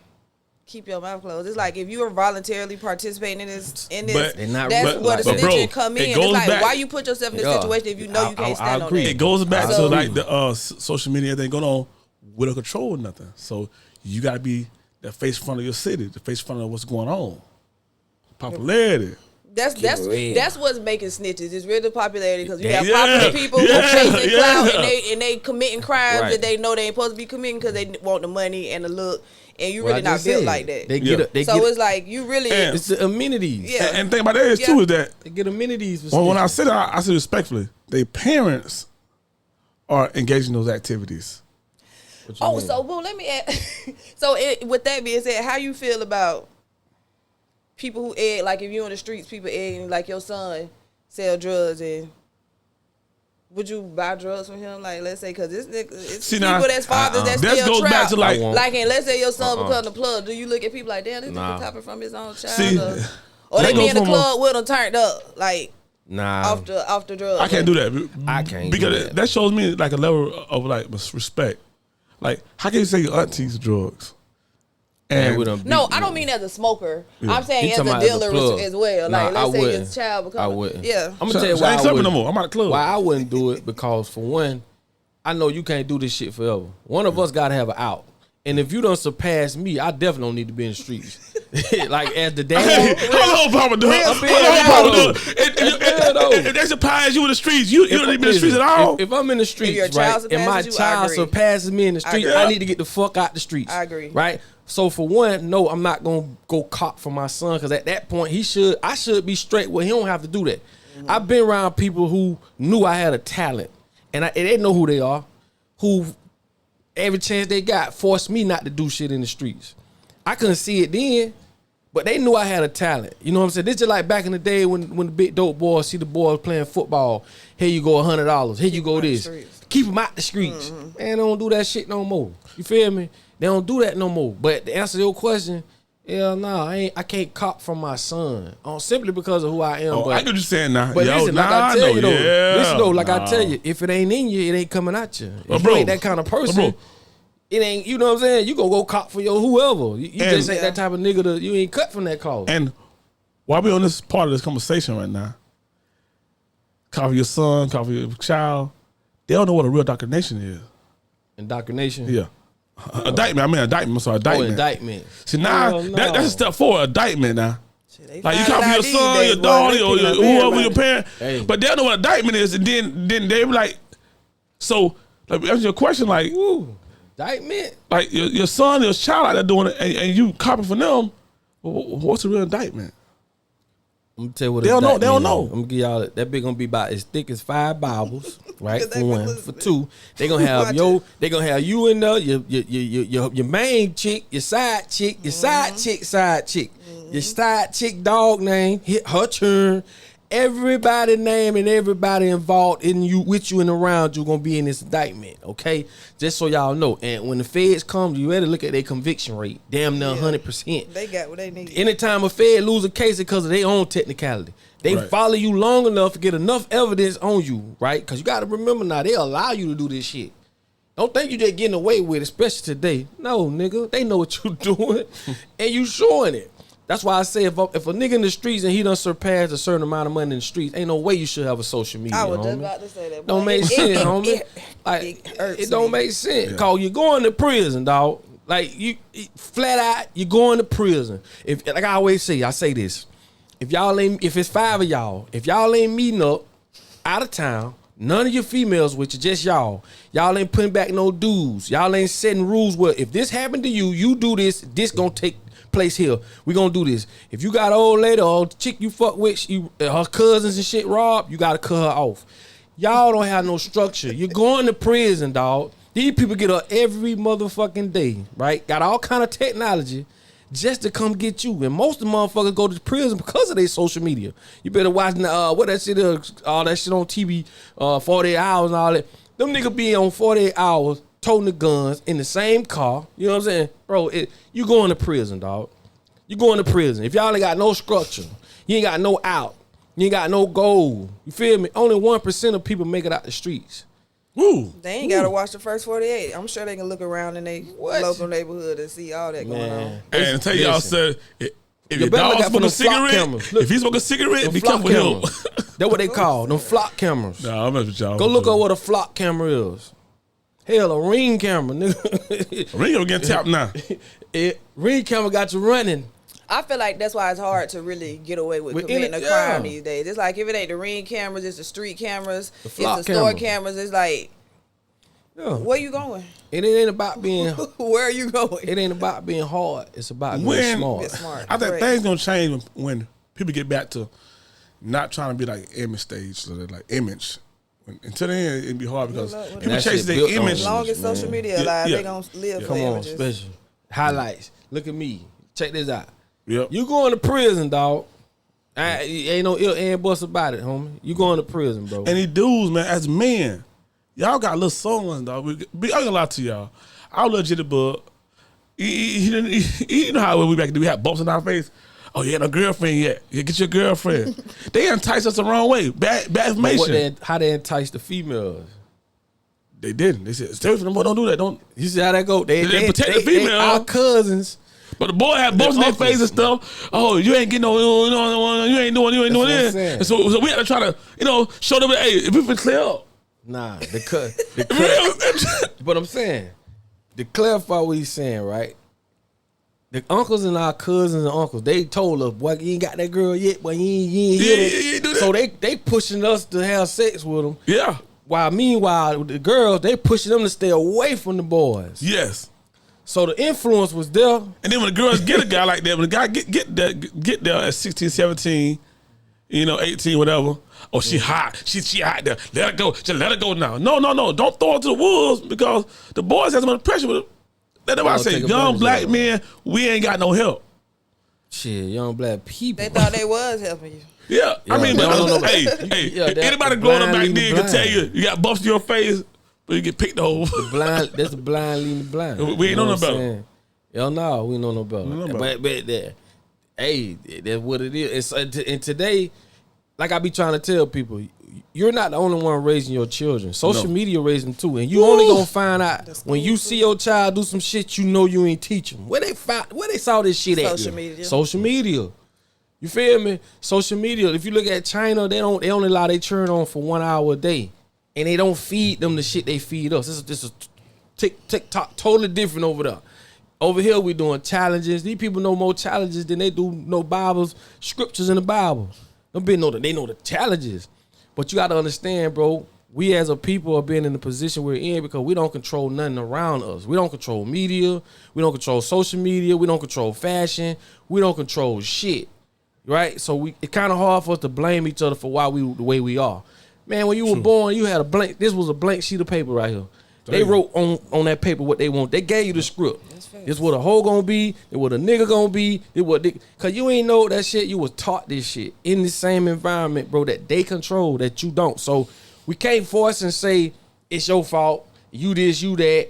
keep your mouth closed? It's like if you are voluntarily participating in this, that's where the snitching come in. It's like back, why you put yourself in this situation if you know you can't stand on it. It goes back to like the social media thing going on. We don't control nothing, so you got to be the face front of your city, the face front of what's going on. Popularity. That's what's making snitches. It's really popularity because you have popular people who chasing clout and they committing crimes that they know they ain't supposed to be committing because they want the money and the look, and you really not built like that. It's like you really it's the amenities. Yeah, and the thing about that is too is that they get amenities. When I say that, I say respectfully, their parents are engaged in those activities. So well, let me ask. With that being said, how you feel about people who egg, like if you on the streets, people egging, like your son sell drugs, and would you buy drugs from him? Like, let's say, because it's people that's fathers that still trap. Back to like, and let's say your son become the plug. Do you look at people like, damn, this nigga topping from his own child? Or they be in the club with him turned up, like, off the drugs. I can't do that. I can't because that shows me like a level of like respect. Like, how can you say your auntie's drugs? And no, I don't mean as a smoker. Yeah. I'm saying as a dealer as well. Like, let's say his child becomes. I wouldn't. Yeah. I'm gonna tell you why I wouldn't. No more. I'm out of club. Why I wouldn't do it because for one, I know you can't do this shit forever. One of us gotta have an out. And if you don't surpass me, I definitely don't need to be in the streets. Like as the dad. Hold on, PapaDuck. If they surpass you in the streets, you don't need to be in the streets at all. If I'm in the streets, right, and my child surpasses me in the street, I need to get the fuck out the streets. I agree. Right? So for one, no, I'm not gonna go cop for my son because at that point I should be straight where he don't have to do that. I've been around people who knew I had a talent and they know who they are, who every chance they got forced me not to do shit in the streets. I couldn't see it then, but they knew I had a talent. You know what I'm saying? This just like back in the day when the big dope boys see the boys playing football. Here you go $100. Here you go this. Keep them out the streets. Man, they don't do that shit no more. You feel me? They don't do that no more. But to answer your question, hell no, I can't cop from my son. Simply because of who I am. I get what you're saying now. But listen, like I tell you though, listen though, like I tell you, if it ain't in you, it ain't coming at you. If you ain't that kind of person, it ain't, you know what I'm saying? You go cop for your whoever. You just ain't that type of nigga you ain't cut from that cause. And while we on this part of this conversation right now, cop for your son, cop for your child, they don't know what a real indoctrination is. Indoctrination? Yeah. Indictment. I'm sorry, indictment. Indictment. See, now, that's a step forward, indictment now. Like, you call for your son, your daughter, or whoever, your parent. Hey. But they don't know what indictment is, and then they be like, so, like, answer your question, like, indictment? Like, your son, your child out there doing it, and you copying from them, what's a real indictment? I'm gonna tell you what they don't know. I'm gonna give y'all that big gonna be about as thick as 5 Bibles, right? For one, for two, they gonna have you in there, your main chick, your side chick, your side chick, your side chick dog name, hit her turn. Everybody name and everybody involved in you, with you and around you, gonna be in this indictment, okay? Just so y'all know. And when the feds come, you better look at their conviction rate. Damn near 100%. They got what they need. Anytime a fed lose a case, it's because of their own technicality. They follow you long enough to get enough evidence on you, right? Because you got to remember now, they allow you to do this shit. Don't think you just getting away with it, especially today. No, nigga, they know what you doing, and you showing it. That's why I say if a nigga in the streets and he done surpassed a certain amount of money in the streets, ain't no way you should have a social media. I was just about to say that. Don't make sense, homie. It don't make sense. Cause you going to prison, dog. Like you flat out, you going to prison. If like I always say, I say this: if it's 5 of y'all, if y'all ain't meeting up out of town, none of your females with you, just y'all ain't putting back no dues. Y'all ain't setting rules where if this happened to you, you do this. This gonna take place here. We gonna do this. If you got an old lady or old chick you fuck with, her cousins and shit rob, you gotta cut her off. Y'all don't have no structure. You're going to prison, dog. These people get up every motherfucking day, right? Got all kind of technology just to come get you. And most of the motherfuckers go to prison because of their social media. You better watch what that shit is, all that shit on TV, 48 hours and all that. Them niggas be on 48 hours toting the guns in the same car. You know what I'm saying? Bro, you going to prison, dog. You going to prison. If y'all ain't got no structure, you ain't got no out, you ain't got no goal. You feel me? Only 1% of people make it out the streets. Woo. They ain't got to watch the first 48. I'm sure they can look around in their local neighborhood and see all that going on. And tell y'all, sir, if your dog smoke a cigarette, if he smoke a cigarette, be careful with him. That's what they call them flock cameras. Nah, I'm messing with y'all. Go look up what a flock camera is. Hell, a ring camera, nigga. A ring camera getting tapped now. Ring camera got you running. I feel like that's why it's hard to really get away with committing a crime these days. It's like if it ain't the ring cameras, it's the street cameras, it's the store cameras. It's like, where you going? And it ain't about being. Where are you going? It ain't about being hard. It's about being smart. I think things gonna change when people get back to not trying to be like image stage, so like image. Until then, it'd be hard because people chase their image. As long as social media alive, they gonna live for images. Special highlights. Look at me. Check this out. Yep. You going to prison, dog. Ain't no ill and bust about it, homie. You going to prison, bro. And these dudes, man, as men, y'all got little songs, dog. I'm gonna lie to y'all. I was legit, but you know how we back then, we had bumps in our face. Oh, you ain't no girlfriend yet. You get your girlfriend. They entice us the wrong way. Bad information. How they entice the females? They didn't. They said, stay away from them boy, don't do that. Don't. You see how that go? They protect the female. Our cousins. But the boy had bumps in their face and stuff. Oh, you ain't getting no, you ain't doing this. And so we had to try to, show them, hey, if we can clear up. Nah, but I'm saying, to clarify what he's saying, right? The uncles and our cousins and uncles, they told us, boy, you ain't got that girl yet, but you ain't hit her. So they pushing us to have sex with them. Yeah. Meanwhile, the girls, they pushing them to stay away from the boys. Yes. So the influence was there. And then when the girls get a guy like that, when the guy get there at 16, 17, 18, whatever. Oh, she hot. She hot there. Let her go. Just let her go now. No. Don't throw her to the wolves because the boys have so much pressure with her. That's why I say, young black men, we ain't got no help. Shit, young black people. They thought they was helping you. Yeah. I mean, anybody growing up back then can tell you got bumps in your face, but you get picked over. That's the blind leading the blind. We ain't know no better. Hell no, we know no better. But hey, that's what it is. And today, like I be trying to tell people, you're not the only one raising your children. Social media raising them too, and you only gonna find out when you see your child do some shit. You ain't teach them. Where they saw this shit at? Social media. You feel me? Social media. If you look at China, they only allow their children on for 1 hour a day, and they don't feed them the shit they feed us. This is TikTok totally different over there. Over here, we doing challenges. These people know more challenges than they do know Bibles, scriptures in the Bible. They know the challenges. But you got to understand, bro, we as a people are being in the position we're in because we don't control nothing around us. We don't control media. We don't control social media. We don't control fashion. We don't control shit, right? So it's kind of hard for us to blame each other for why we the way we are. Man, when you were born, you had this was a blank sheet of paper right here. They wrote on that paper what they want. They gave you the script. This what a hoe gonna be. This what a nigga gonna be. Cause you ain't know that shit. You was taught this shit in the same environment, bro, that they control that you don't. So we can't force and say it's your fault. You this, you that.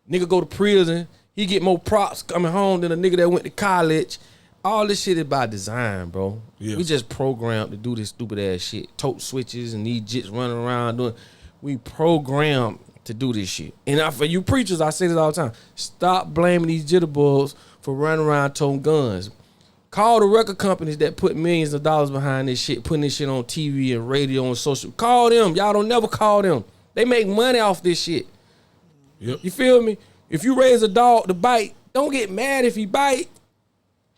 Nigga go to prison. He get more props coming home than a nigga that went to college. All this shit is by design, bro. Yeah. We just programmed to do this stupid ass shit. Tote switches and these jits running around doing. We programmed to do this shit. And for you preachers, I say this all the time. Stop blaming these jitterbugs for running around toting guns. Call the record companies that put millions of dollars behind this shit, putting this shit on TV and radio and social. Call them. Y'all don't never call them. They make money off this shit. Yep. You feel me? If you raise a dog to bite, don't get mad if he bite.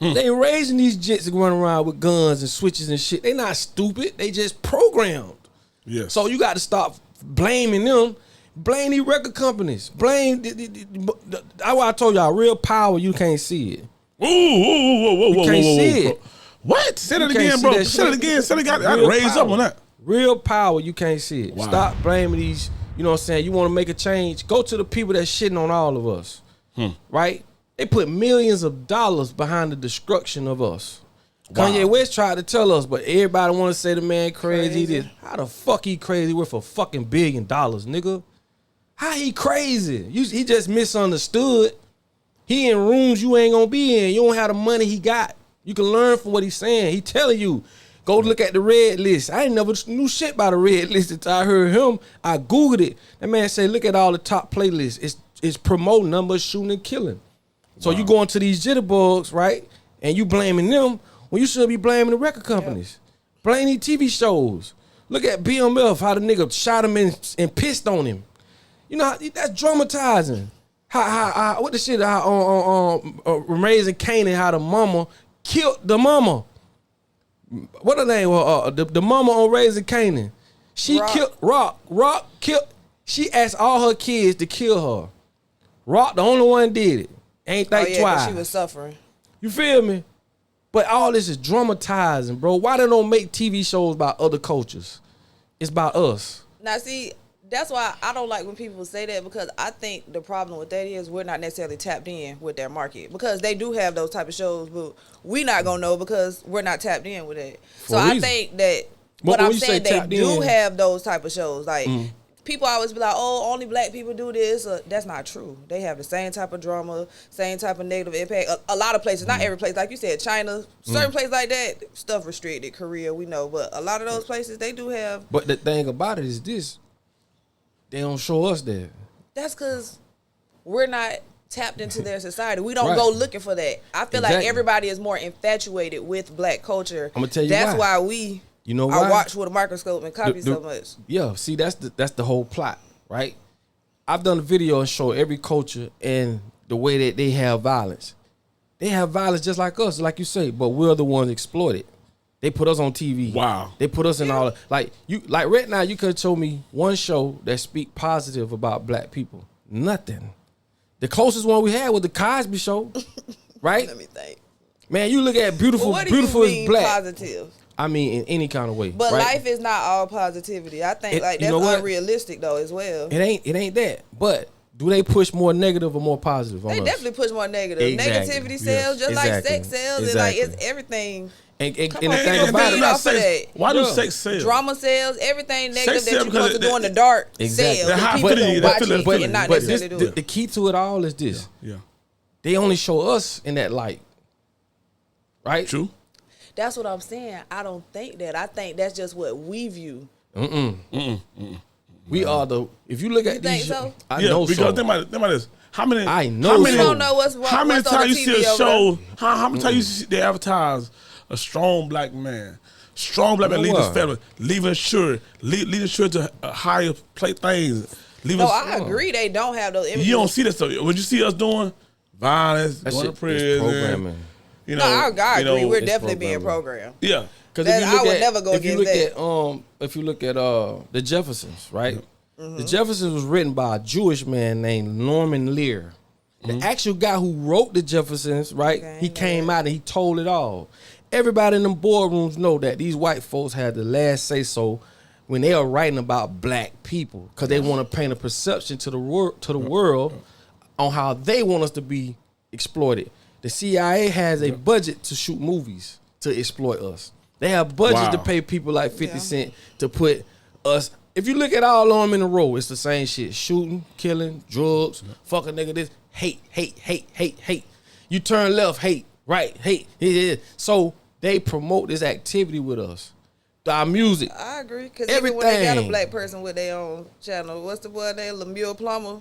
They ain't raising these jits to run around with guns and switches and shit. They not stupid. They just programmed. Yes. So you got to stop blaming them. Blame these record companies. Blame that's why I told y'all, real power, you can't see it. Whoa. You can't see it. What? Say that again, bro. Say it again. Say it again. I raise up on that. Real power, you can't see it. Wow. Stop blaming these, you know what I'm saying? You want to make a change, go to the people that's shitting on all of us. Right? They put millions of dollars behind the destruction of us. Wow. Kanye West tried to tell us, but everybody want to say the man crazy. How the fuck he crazy worth a fucking $1 billion, nigga? How he crazy? He just misunderstood. He in rooms you ain't gonna be in. You don't have the money he got. You can learn from what he's saying. He telling you, go look at the red list. I ain't never knew shit about the red list until I heard him. I Googled it. That man said, look at all the top playlists. It's promoting numbers, shooting and killing. So you going to these jitterbugs, right? And you blaming them when you should be blaming the record companies. Blame these TV shows. Look at BMF, how the nigga shot him and pissed on him. You know, that's dramatizing. How what the shit, Raising Canaan, how the mama killed the mama. What her name was? The mama on Raising Canaan. She killed Rock. Rock killed, she asked all her kids to kill her. Rock, the only one did it. Ain't think twice. She was suffering. You feel me? But all this is dramatizing, bro. Why they don't make TV shows about other cultures? It's about us. Now, see, that's why I don't like when people say that, because I think the problem with that is we're not necessarily tapped in with their market, because they do have those type of shows, but we not gonna know because we're not tapped in with it. So I think that what I'm saying, they do have those type of shows. Like people always be like, "Oh, only black people do this." That's not true. They have the same type of drama, same type of negative impact. A lot of places, not every place, like you said, China, certain places like that, stuff restricted. Korea, we know, but a lot of those places they do have. But the thing about it is this. They don't show us that. That's because we're not tapped into their society. We don't go looking for that. I feel like everybody is more infatuated with black culture. I'm gonna tell you that's why we are watched with a microscope and copy so much. Yeah, see, that's the whole plot, right? I've done a video and show every culture and the way that they have violence. They have violence just like us, like you say, but we're the ones exploited. They put us on TV. Wow. They put us in all like right now. You could show me one show that speak positive about black people. Nothing. The closest one we had was the Cosby Show, right? Let me think. Man, you look at beautiful, What do beautiful you is mean black. positive? I mean, in any kind of way. But right? life is not all positivity. I think You that's know what? unrealistic though as well. It ain't that. But do they push more negative or more positive on They us? definitely push more negative. Exactly. Negativity sells just like Exactly. sex sells. Exactly. And like it's everything. And Come the on, thing people about feed it, off of that. Why do Yeah. sex sell? Drama sells. Everything negative Sex that sell you're supposed to because do in the dark Exactly. sells. The high And people feeling, don't that watch feeling, it feeling. and not but necessarily do it. the key to it all is this. Yeah. They only show us in that light. Right? True. That's what I'm saying. I don't think that. I think that's just what we view. We are the. If you look at You think these, so? I Yeah, know because so. think about this. How many? I know How so. many, You don't know what's How many on the times you see TV a over show? How many times you see they advertise a strong black man? Strong black man You know leading his what? family, leaving sure, leading sure to higher play things. Leaving. No, I agree. They don't have those images. You don't see that stuff. What you see us doing? Violence, That going to shit is prison. programming. You No, know, I you know, agree. We're it's definitely being programming. programmed. yeah. Because That- I would never go if you look against if you look at the Jeffersons, right? The Jeffersons was written by a Jewish man named Norman Lear. The actual guy who wrote the Jeffersons, right? Okay, He I know came that. out and he told it all. Everybody in them boardrooms know that these white folks had the last say so when they are writing about black people because they want to paint a perception to the world on how they want us to be exploited. The CIA has a budget to shoot movies to exploit us. They have budgets Wow. to pay people like 50 Yeah. Cent to put us. If you look at all of them in a row, it's the same shit: shooting, killing, drugs, fucking nigga. This hate, hate, hate, hate, hate. You turn left, hate, right, hate. Yeah. So they promote this activity with us. Our music. I agree. Because even when they got a Everything. black person with their own channel, what's the boy name? Lemuel Plummer.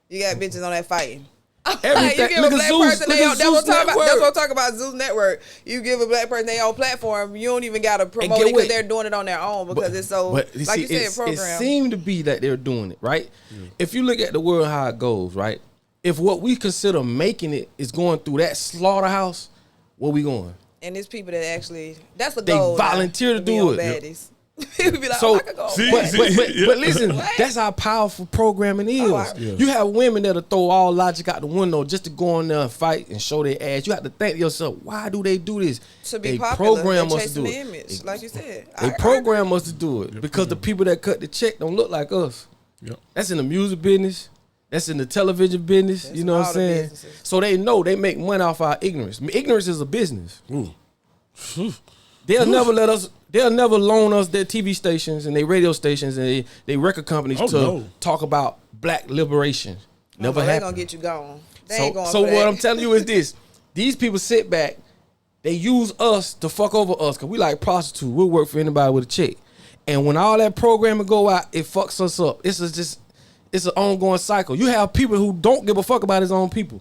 You got bitches on that fighting. Everything. You give Look a at black Zeus. person Look they at own, that's what Zeus I'm talking about. That's Network. what I'm talking about. Zeus Network. You give a black person their own platform. You don't even gotta promote get it because what? they're doing it on their own because it's so But you like see, you said, it programmed. seemed to be that they're doing it, right? If you look at the world how it goes, right? If what we consider making it is going through that slaughterhouse, where we going? And it's people that actually that's the They goal. now, volunteer to be do on it. baddies. People be like, So- oh, I could go. See, on baddies. But listen, What? that's how powerful programming is. Oh, You have women that'll throw all logic out the window just to go in there and fight and show their ass. You have to think to yourself, why do they do this? To be They popular, program they us to chasing do the it. image, like you said. They program us to do it because the people that cut the check don't look like us. Yep. That's in the music business. That's in the television business. That's you know what I'm all the saying? businesses. So they know they make money off our ignorance. Ignorance is a business. They'll never let us. They'll never loan us their TV stations and their radio stations and they record companies Oh, to no. talk about black liberation. Never They gonna happened. get you gone. They ain't going So for what that. I'm telling you is this: these people sit back, they use us to fuck over us because we like prostitutes. We'll work for anybody with a check, and when all that programming go out, it fucks us up. It's an ongoing cycle. You have people who don't give a fuck about his own people.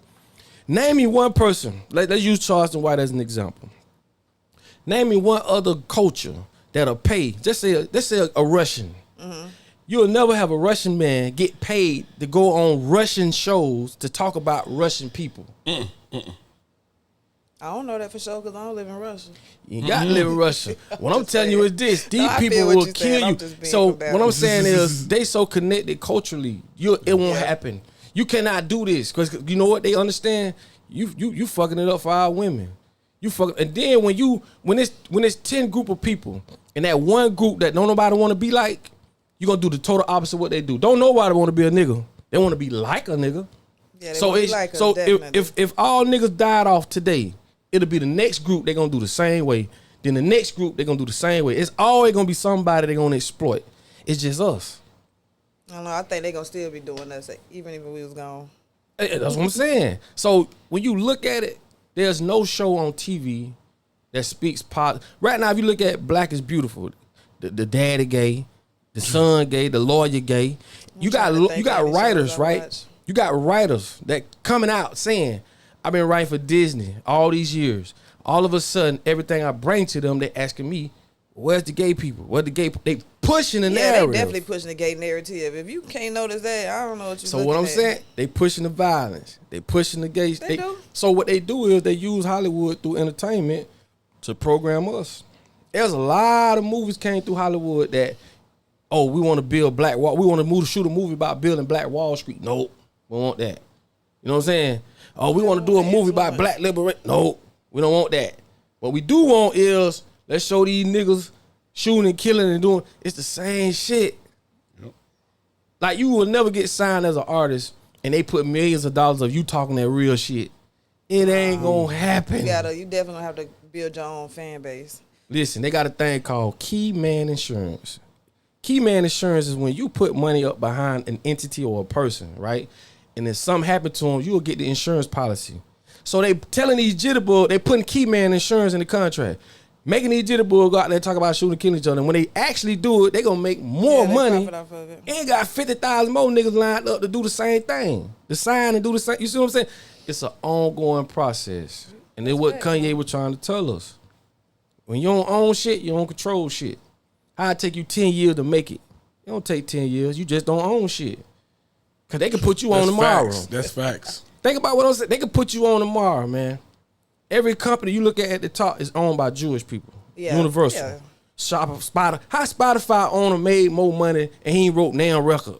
Name me one person. Let's use Charleston White as an example. Name me one other culture that'll pay. Let's say a Russian. You'll never have a Russian man get paid to go on Russian shows to talk about Russian people. I don't know that for sure because I don't live in Russia. You got to live in Russia. What I'm telling you is this: these No, I feel people what will you're kill saying. I'm you. just being So combative. what I'm saying is they so connected culturally, it won't happen. You cannot do this because you know what they understand. You fucking it up for our women. You fuck, and then when it's 10 group of people and that one group that don't nobody want to be like, you gonna do the total opposite of what they do. Don't nobody want to be a nigga. They want to be like a nigga. Yeah, they So won't be it's like us, so definitely. if all niggas died off today, it'll be the next group they gonna do the same way. Then the next group they gonna do the same way. It's always gonna be somebody they gonna exploit. It's just us. I don't know. I think they gonna still be doing us even if we was gone. That's what I'm saying. So when you look at it, there's no show on TV that speaks positive. Right now, if you look at Black is Beautiful, the daddy gay, the son gay, the lawyer gay. You got trying to think how many writers, shows I right? watch. You got writers that coming out saying, I've been writing for Disney all these years. All of a sudden, everything I bring to them, they asking me, where's the gay people? Where's the gay? They pushing the Yeah, narrative. they definitely pushing the gay narrative. If you can't notice that, I don't know what you. So what I'm saying, they pushing the violence. They pushing the gays. They do. So what they do is they use Hollywood through entertainment to program us. There's a lot of movies came through Hollywood that, we want to build Black Wall. We want to shoot a movie about building Black Wall Street. Nope, we want that. You know what I'm saying? Oh, we want to do a movie about black liberation. No, we don't want that. What we do want is let's show these niggas shooting and killing and doing. It's the same shit. Yep. Like you will never get signed as an artist and they put millions of dollars of you talking that real shit. It ain't gonna happen. You definitely have to build your own fan base. Listen, they got a thing called Key Man Insurance. Key Man Insurance is when you put money up behind an entity or a person, right? And if something happened to them, you'll get the insurance policy. So they telling these jitterbug, they putting Key Man Insurance in the contract. Making these jitterbug go out there and talk about shooting and killing each other. And when they actually do it, they gonna make more money. And got 50,000 more niggas lined up to do the same thing. To sign and do the same. You see what I'm saying? It's an ongoing process. And then what Kanye was trying to tell us. When you don't own shit, you don't control shit. How it take you 10 years to make it? It don't take 10 years. You just don't own shit. Because they can put you on tomorrow. That's facts. Think about what I'm saying. They can put you on tomorrow, man. Every company you look at the top is owned by Jewish people. Yeah. Universal. Yeah. Spotify. How Spotify owner made more money and he ain't wrote damn record?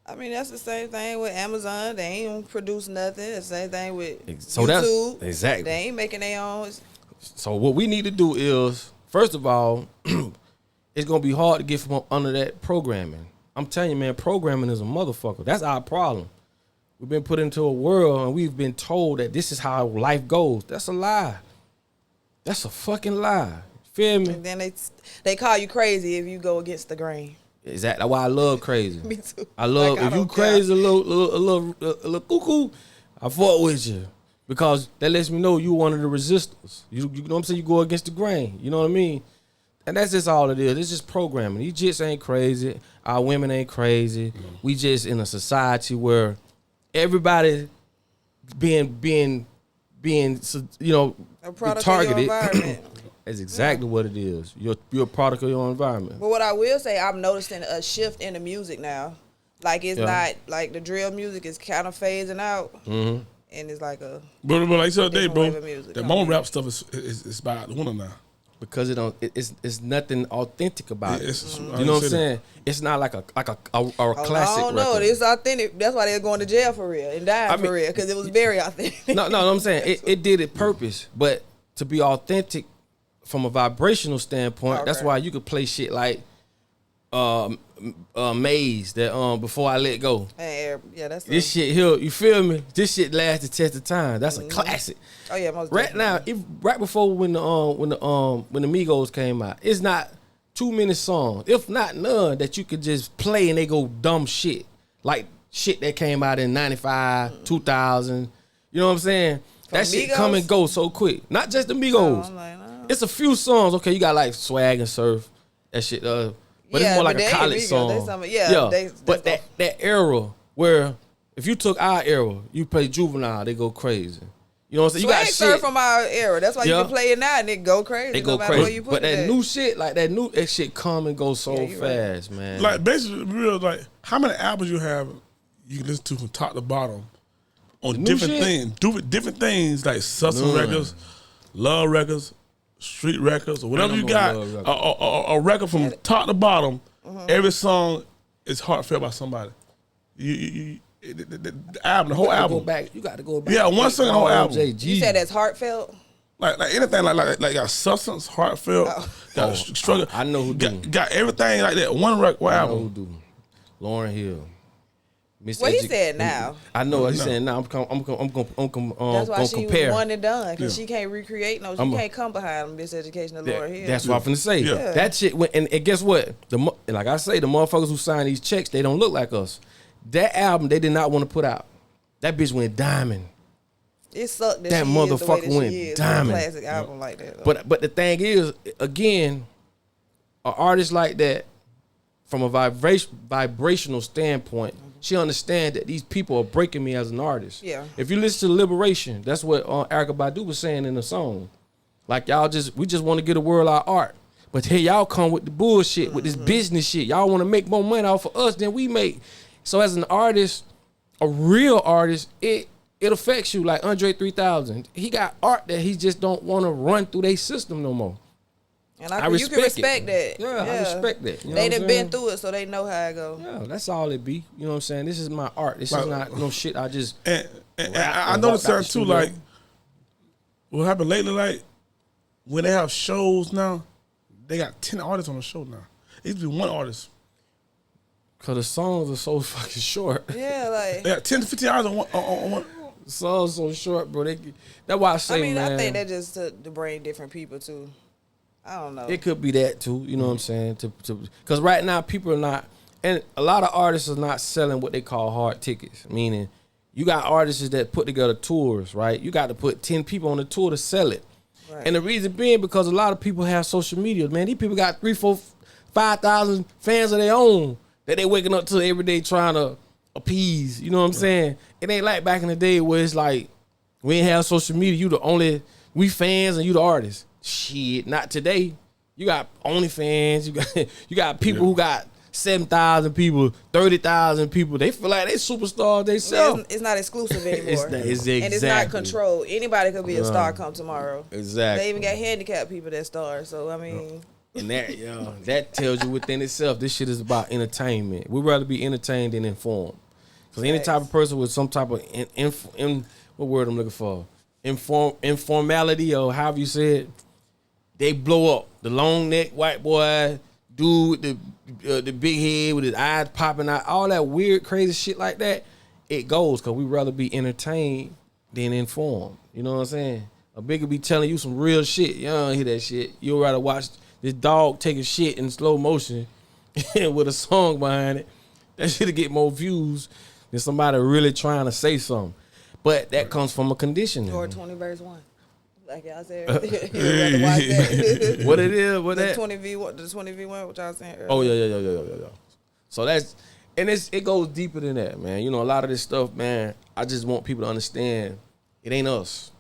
I mean, that's the same thing with Amazon. They ain't produce nothing. It's the same thing with YouTube. That's exactly. They ain't making their own. So what we need to do is, first of all, it's gonna be hard to get from under that programming. I'm telling you, man, programming is a motherfucker. That's our problem. We've been put into a world and we've been told that this is how life goes. That's a lie. That's a fucking lie. Feel me? And then they call you crazy if you go against the grain. Exactly. That's why I love crazy. Me too. I love if you crazy a little cuckoo, I fuck with you. Because that lets me know you one of the resistors. You know what I'm saying? You go against the grain. You know what I mean? And that's just all it is. It's just programming. These jits ain't crazy. Our women ain't crazy. Mm-hmm. We just in a society where everybody being you know, a product targeted. Of your environment. That's exactly what it is. You're a product of your environment. But what I will say, I'm noticing a shift in the music now. Like it's not like the drill music is kind of phasing out. Mm-hmm. And it's like a but like I said today, bro, the more rap stuff is by the winner now. Because it's nothing authentic about it. Mm-hmm. You know what I'm saying? It's not like a classic record. No, it's authentic. That's why they're going to jail for real and dying for real, because it was very authentic. No, I'm saying it did it purpose, but to be authentic from a vibrational standpoint, that's why you could play shit like Maze that Before I Let Go. Yeah, that's this shit here. You feel me? This shit lasts the test of time. That's a classic. Oh yeah, most right definitely. now, right before when the Migos came out, it's not too many songs, if not none, that you could just play and they go dumb shit like shit that came out in 95, 2000. You know what I'm saying? That shit come and go so quick. Not just the Migos. No. It's a few songs. Okay, you got like Swag and Surf. That shit. But it's more like a college song. But that era where if you took our era, you play Juvenile, they go crazy. You know what I'm saying? You got shit from our era. That's why you can play it now and it go crazy. It go crazy. But that new shit, like that shit come and go so fast, man. Like basically, real like how many albums you have you can listen to from top to bottom on different things, different things like Southern records, love records, street records, or whatever you got. A record from top to bottom. Every song is heartfelt by somebody. The album, the whole album. You got to go back. Yeah, one song, the whole album. You said that's heartfelt. Like anything like got substance, heartfelt, got struggle. I know who do. Got everything like that. One record, one album. I know who do. Lauryn Hill. What he said now. I know what he said now. I'm gonna that's why she compare. Was one and done, because she can't recreate. No, she can't come behind Miseducation of Lauryn Hill. That's what I'm finna say. Yeah. That shit went, and guess what? Like I say, the motherfuckers who sign these checks, they don't look like us. That album they did not want to put out. That bitch went diamond. It sucked. That motherfucker went diamond. A classic album like that. But the thing is, again, an artist like that, from a vibrational standpoint, she understands that these people are breaking me as an artist. Yeah. If you listen to Liberation, that's what Erykah Badu was saying in the song. Like we just want to get the world our art. But here y'all come with the bullshit, with this business shit. Y'all want to make more money off of us than we make. So as an artist, a real artist, it affects you. Like Andre 3000, he got art that he just don't want to run through their system no more. And you can respect that. Yeah, I respect that. You know they done been through it, so they know how it go. Yeah, that's all it be. You know what I'm saying? This is my art. This is not no shit I just... And And rap I and noticed walk out something the too. studio. Like what happened lately, like when they have shows now, they got 10 artists on the show now. It used to be one artist. Cause the songs are so fucking short. Yeah, like They got 10 to 15 hours on one. The songs so short, bro. That's why I say, I mean, man. I think that just to bring different people too. I don't know. It could be that too. You know what I'm saying? Because right now people are not, and a lot of artists are not selling what they call hard tickets. Meaning, you got artists that put together tours, right? You got to put 10 people on the tour to sell it. Right. And the reason being because a lot of people have social media. Man, these people got 3, 4, 5,000 fans of their own that they waking up to every day trying to appease. You know what I'm saying? It ain't like back in the day where it's like we ain't have social media. You the only we fans and you the artist. Shit, not today. You got OnlyFans. You got people who got 7,000 people, 30,000 people. They feel like they superstars themselves. It's not exclusive anymore. It's and it's not controlled. Anybody could be a star come tomorrow. Exactly. They even got handicapped people that star. So I mean, And that tells you within itself, this shit is about entertainment. We'd rather be entertained than informed. Because any type of person with some type of what word I'm looking for, informality or however you say it, they blow up. The long neck white boy, dude with the big head with his eyes popping out, all that weird crazy shit like that, it goes because we'd rather be entertained than informed. You know what I'm saying? A bigger be telling you some real shit. You don't hear that shit. You'd rather watch this dog taking shit in slow motion with a song behind it. That shit'll get more views than somebody really trying to say something. But that comes from a conditioning. or 20 verse 1. Like y'all said earlier. You'd rather watch that. What it is, what the that? 20v1, the 20v1, what y'all saying earlier. Oh yeah. So it goes deeper than that, man. You know, a lot of this stuff, man. I just want people to understand it ain't us,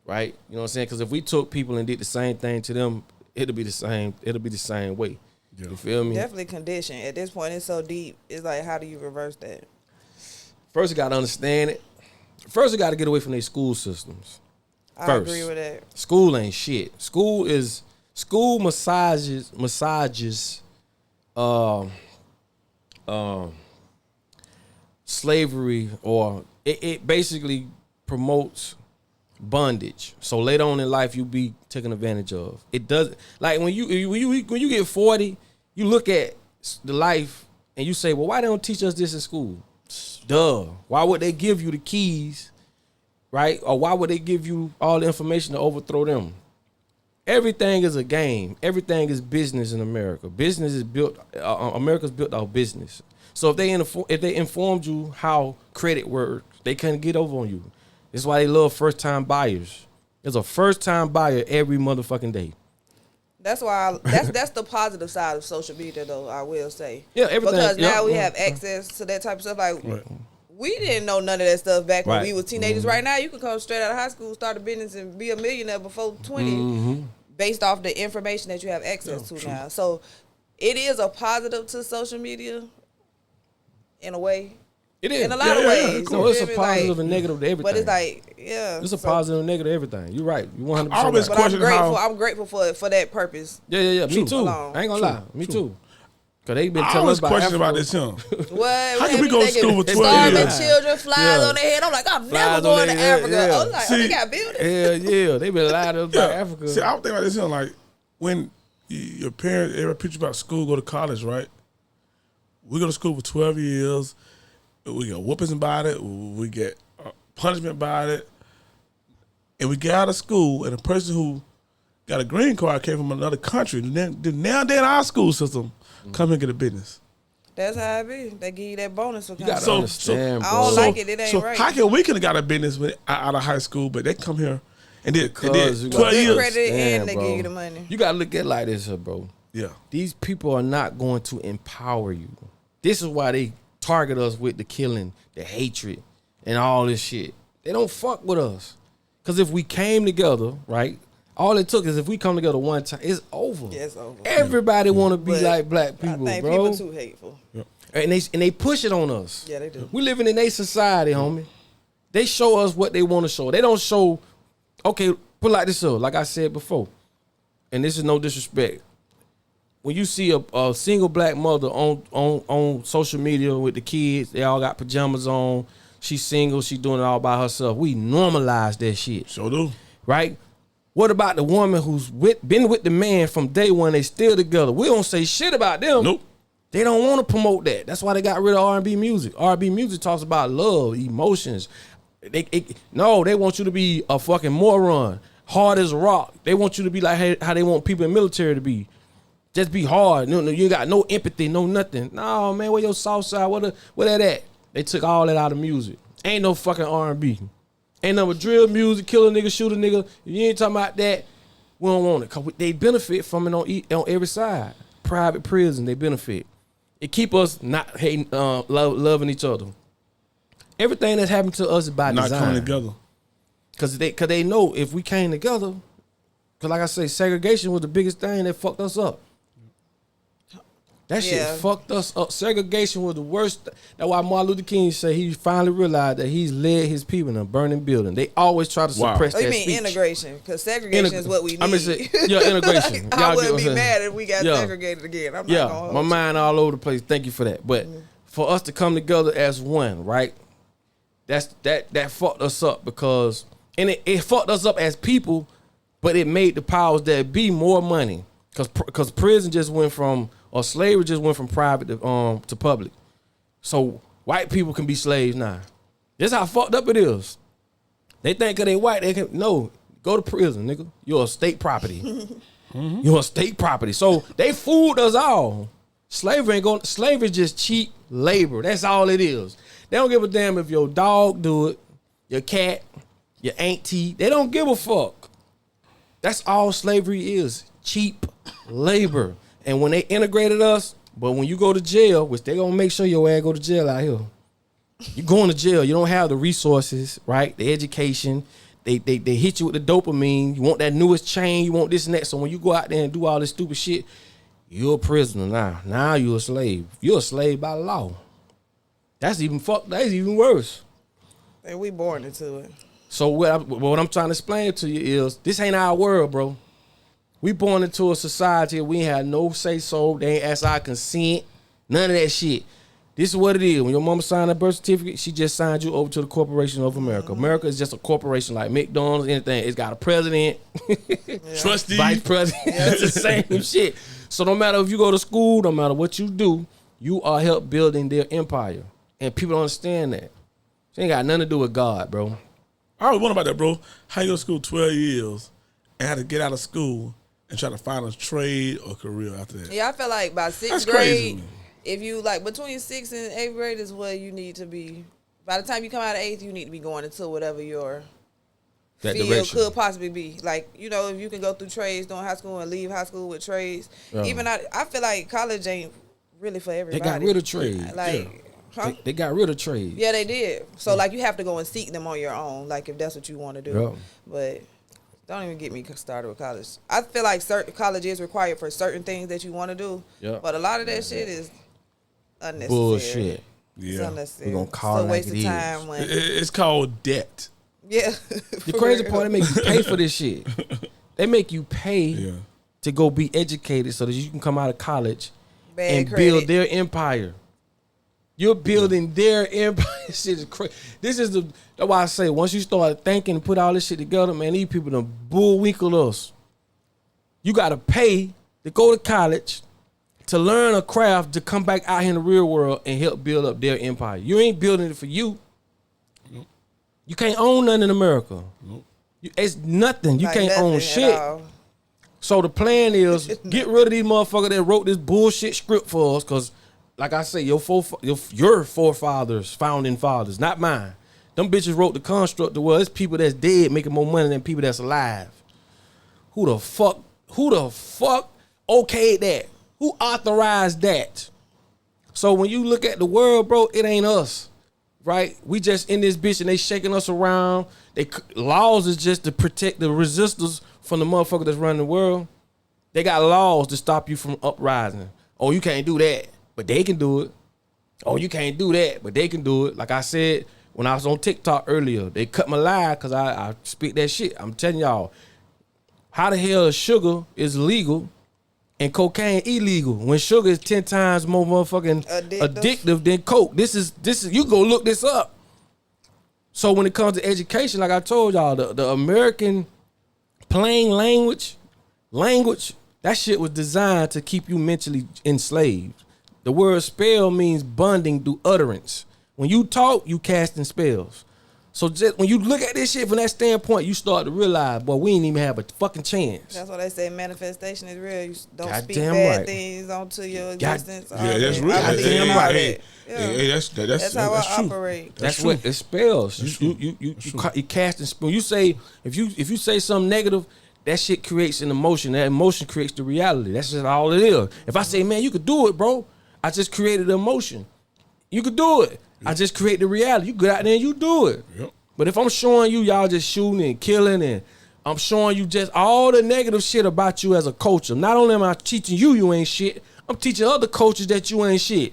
right? You know what I'm saying? Because if we took people and did the same thing to them, it'll be the same. It'll be the same way. Yeah. You feel me? Definitely condition. At this point, it's so deep. It's like, how do you reverse that? First, you got to understand it. First, you got to get away from their school systems. I agree with that. School ain't shit. School massages slavery, or it basically promotes bondage. So later on in life, you be taken advantage of. It does, like when you get 40, you look at the life and you say, well, why they don't teach us this in school? Duh. Why would they give you the keys, right? Or why would they give you all the information to overthrow them? Everything is a game. Everything is business in America. Business is built. America's built off business. So if they informed you how credit works, they couldn't get over on you. That's why they love first-time buyers. There's a first-time buyer every motherfucking day. That's why that's the positive side of social media, though, I will say. Yeah, everything. Because now we have access to that type of stuff. Like, we didn't know none of that stuff back when we were teenagers. Right now, you can come straight out of high school, start a business, and be a millionaire before 20 based off the information that you have access to now. So it is a positive to social media in a way. It is. In a lot of ways. No, it's a positive and negative to everything. But it's like, it's a positive and negative to everything. You're right. You 100% I always right. question I'm grateful for that purpose. Yeah. Me too. I ain't gonna lie. Me too. Cause they been I telling us always about question Afro. about this, young. What? How can we go to school for 12 starving years? children, flies on their head. I'm like, I'm never going to Africa. I was like, they got buildings. Yeah. They been lying to us about Africa. See, I was thinking about this, young. Like, when your parents ever preach about school, go to college, right? We go to school for 12 years. We get whoopings about it. We get punishment about it. And we get out of school, and a person who got a green card came from another country. Now they're in our school system. Come and get a business. That's how it be. They give you that bonus for You gotta coming. understand, bro. I don't like it. It ain't right. How can we could have got a business out of high school, but they come here and did 12 They years. credit and they bro. give you the money. You gotta look at it like this, bro. Yeah. These people are not going to empower you. This is why they target us with the killing, the hatred, and all this shit. They don't fuck with us. Because if we came together, right, all it took is if we come together one time, it's over. Yeah, it's over. Everybody want to be like black people, I think bro. people too hateful. Yeah. And they push it on us. Yeah, they do. We living in a society, homie. They show us what they want to show. They don't show, okay, put like this up, like I said before, and this is no disrespect. When you see a single black mother on social media with the kids, they all got pajamas on, She's single. She doing it all by herself. We normalize that shit. Sure do. Right? What about the woman who's been with the man from day one? They still together. We don't say shit about them. Nope. They don't want to promote that. That's why they got rid of R&B music. R&B music talks about love, emotions. They want you to be a fucking moron, hard as a rock. They want you to be like how they want people in the military to be. Just be hard. No, you got no empathy, no nothing. No, man, where your soft side? Where that at? They took all that out of music. Ain't no fucking R&B. Ain't no drill music, kill a nigga, shoot a nigga. You ain't talking about that. We don't want it. Cause they benefit from it on every side. Private prison, they benefit. It keep us not hating, loving each other. Everything that's happened to us is by not design. coming together. Cause they know if we came together, cause like I say, segregation was the biggest thing that fucked us up. That shit fucked us up. Segregation was the worst. That's why Martin Luther King said he finally realized that he's led his people in a burning building. They always try to suppress that speech. You mean integration? Because segregation is what we need. Integration. I wouldn't be mad if we got segregated again. I'm not gonna my mind all over the place. Thank you for that. But for us to come together as one, right? That fucked us up because, and it fucked us up as people, but it made the powers that be more money. Because prison just went from, or slavery just went from private to public. So white people can be slaves now. This how fucked up it is. They think because they white, they can, no, go to prison, nigga. You're a state property. You're a state property. So they fooled us all. Slavery is just cheap labor. That's all it is. They don't give a damn if your dog do it, your cat, your auntie. They don't give a fuck. That's all slavery is. Cheap labor. And when they integrated us, but when you go to jail, which they gonna make sure your ass go to jail out here. You going to jail, you don't have the resources, right? The education. They hit you with the dopamine. You want that newest chain, you want this and that. So when you go out there and do all this stupid shit, you're a prisoner now. Now you're a slave. You're a slave by law. That's even worse. And we born into it. So what I'm trying to explain to you is this ain't our world, bro. We born into a society we ain't had no say so. They ain't ask our consent. None of that shit. This is what it is. When your mama signed a birth certificate, she just signed you over to the Corporation of America. America is just a corporation like McDonald's, anything. It's got a president, trustee, vice president. It's the same shit. So no matter if you go to school, no matter what you do, you are help building their empire. And people don't understand that. It ain't got nothing to do with God, bro. I always wonder about that, bro. How you go to school 12 years and had to get out of school and try to find a trade or career after that? Yeah, I feel like by sixth That's grade, crazy. if you like between 6th and 8th grade is where you need to be. By the time you come out of 8th, you need to be going into whatever your That field direction could possibly be. Like, you know, if you can go through trades during high school and leave high school with trades. Even I feel like college ain't really for everybody. They got rid of trade. Like, huh? They got rid of trade. Yeah, they did. So like you have to go and seek them on your own, like if that's what you want to do. Yeah. But don't even get me started with college. I feel like certain college is required for certain things that you want to do. Yeah. But a lot of that shit is unnecessary. Bullshit. It's Yeah. unnecessary. We gonna call it's it a waste like of it time is. when It's called debt. yeah. The crazy part, they make you pay for this shit. They make you pay to go be educated so that you can come out of college Bad and credit. build their empire. You're building their empire. Shit is crazy. That's why I say once you start thinking and put all this shit together, man, these people done bullwinkle us. You gotta pay to go to college to learn a craft to come back out here in the real world and help build up their empire. You ain't building it for you. Nope. You can't own nothing in America. Nope. It's nothing. You Like can't nothing own at shit. all. So the plan is get rid of these motherfuckers that wrote this bullshit script for us, because like I say, your forefathers, founding fathers, not mine. Them bitches wrote the construct to where it's people that's dead making more money than people that's alive. Who the fuck okayed that? Who authorized that? So when you look at the world, bro, it ain't us, right? We just in this bitch and they shaking us around. Laws is just to protect the resistors from the motherfucker that's running the world. They got laws to stop you from uprising. Oh, you can't do that, but they can do it. Oh, you can't do that, but they can do it. Like I said when I was on TikTok earlier, they cut my lie because I speak that shit. I'm telling y'all, how the hell sugar is legal and cocaine illegal when sugar is 10 times more motherfucking addictive than coke? This is you go look this up. So when it comes to education, like I told y'all, the American plain language, that shit was designed to keep you mentally enslaved. The word spell means bonding through utterance. When you talk, you casting spells. So just when you look at this shit from that standpoint, you start to realize, boy, we ain't even have a fucking chance. That's why they say manifestation is real. You don't God speak damn bad right. things onto your existence. Yeah, that's real. I believe Damn in all right. that. Hey, that's how I true. operate. That's what it spells. You casting spell. You say if you say something negative, that shit creates an emotion. That emotion creates the reality. That's just all it is. If I say, man, you could do it, bro, I just created the emotion. You could do it. Yep. I just create the reality. You go out there and you do it. Yep. But if I'm showing you y'all just shooting and killing and I'm showing you just all the negative shit about you as a coach, not only am I teaching you ain't shit, I'm teaching other coaches that you ain't shit.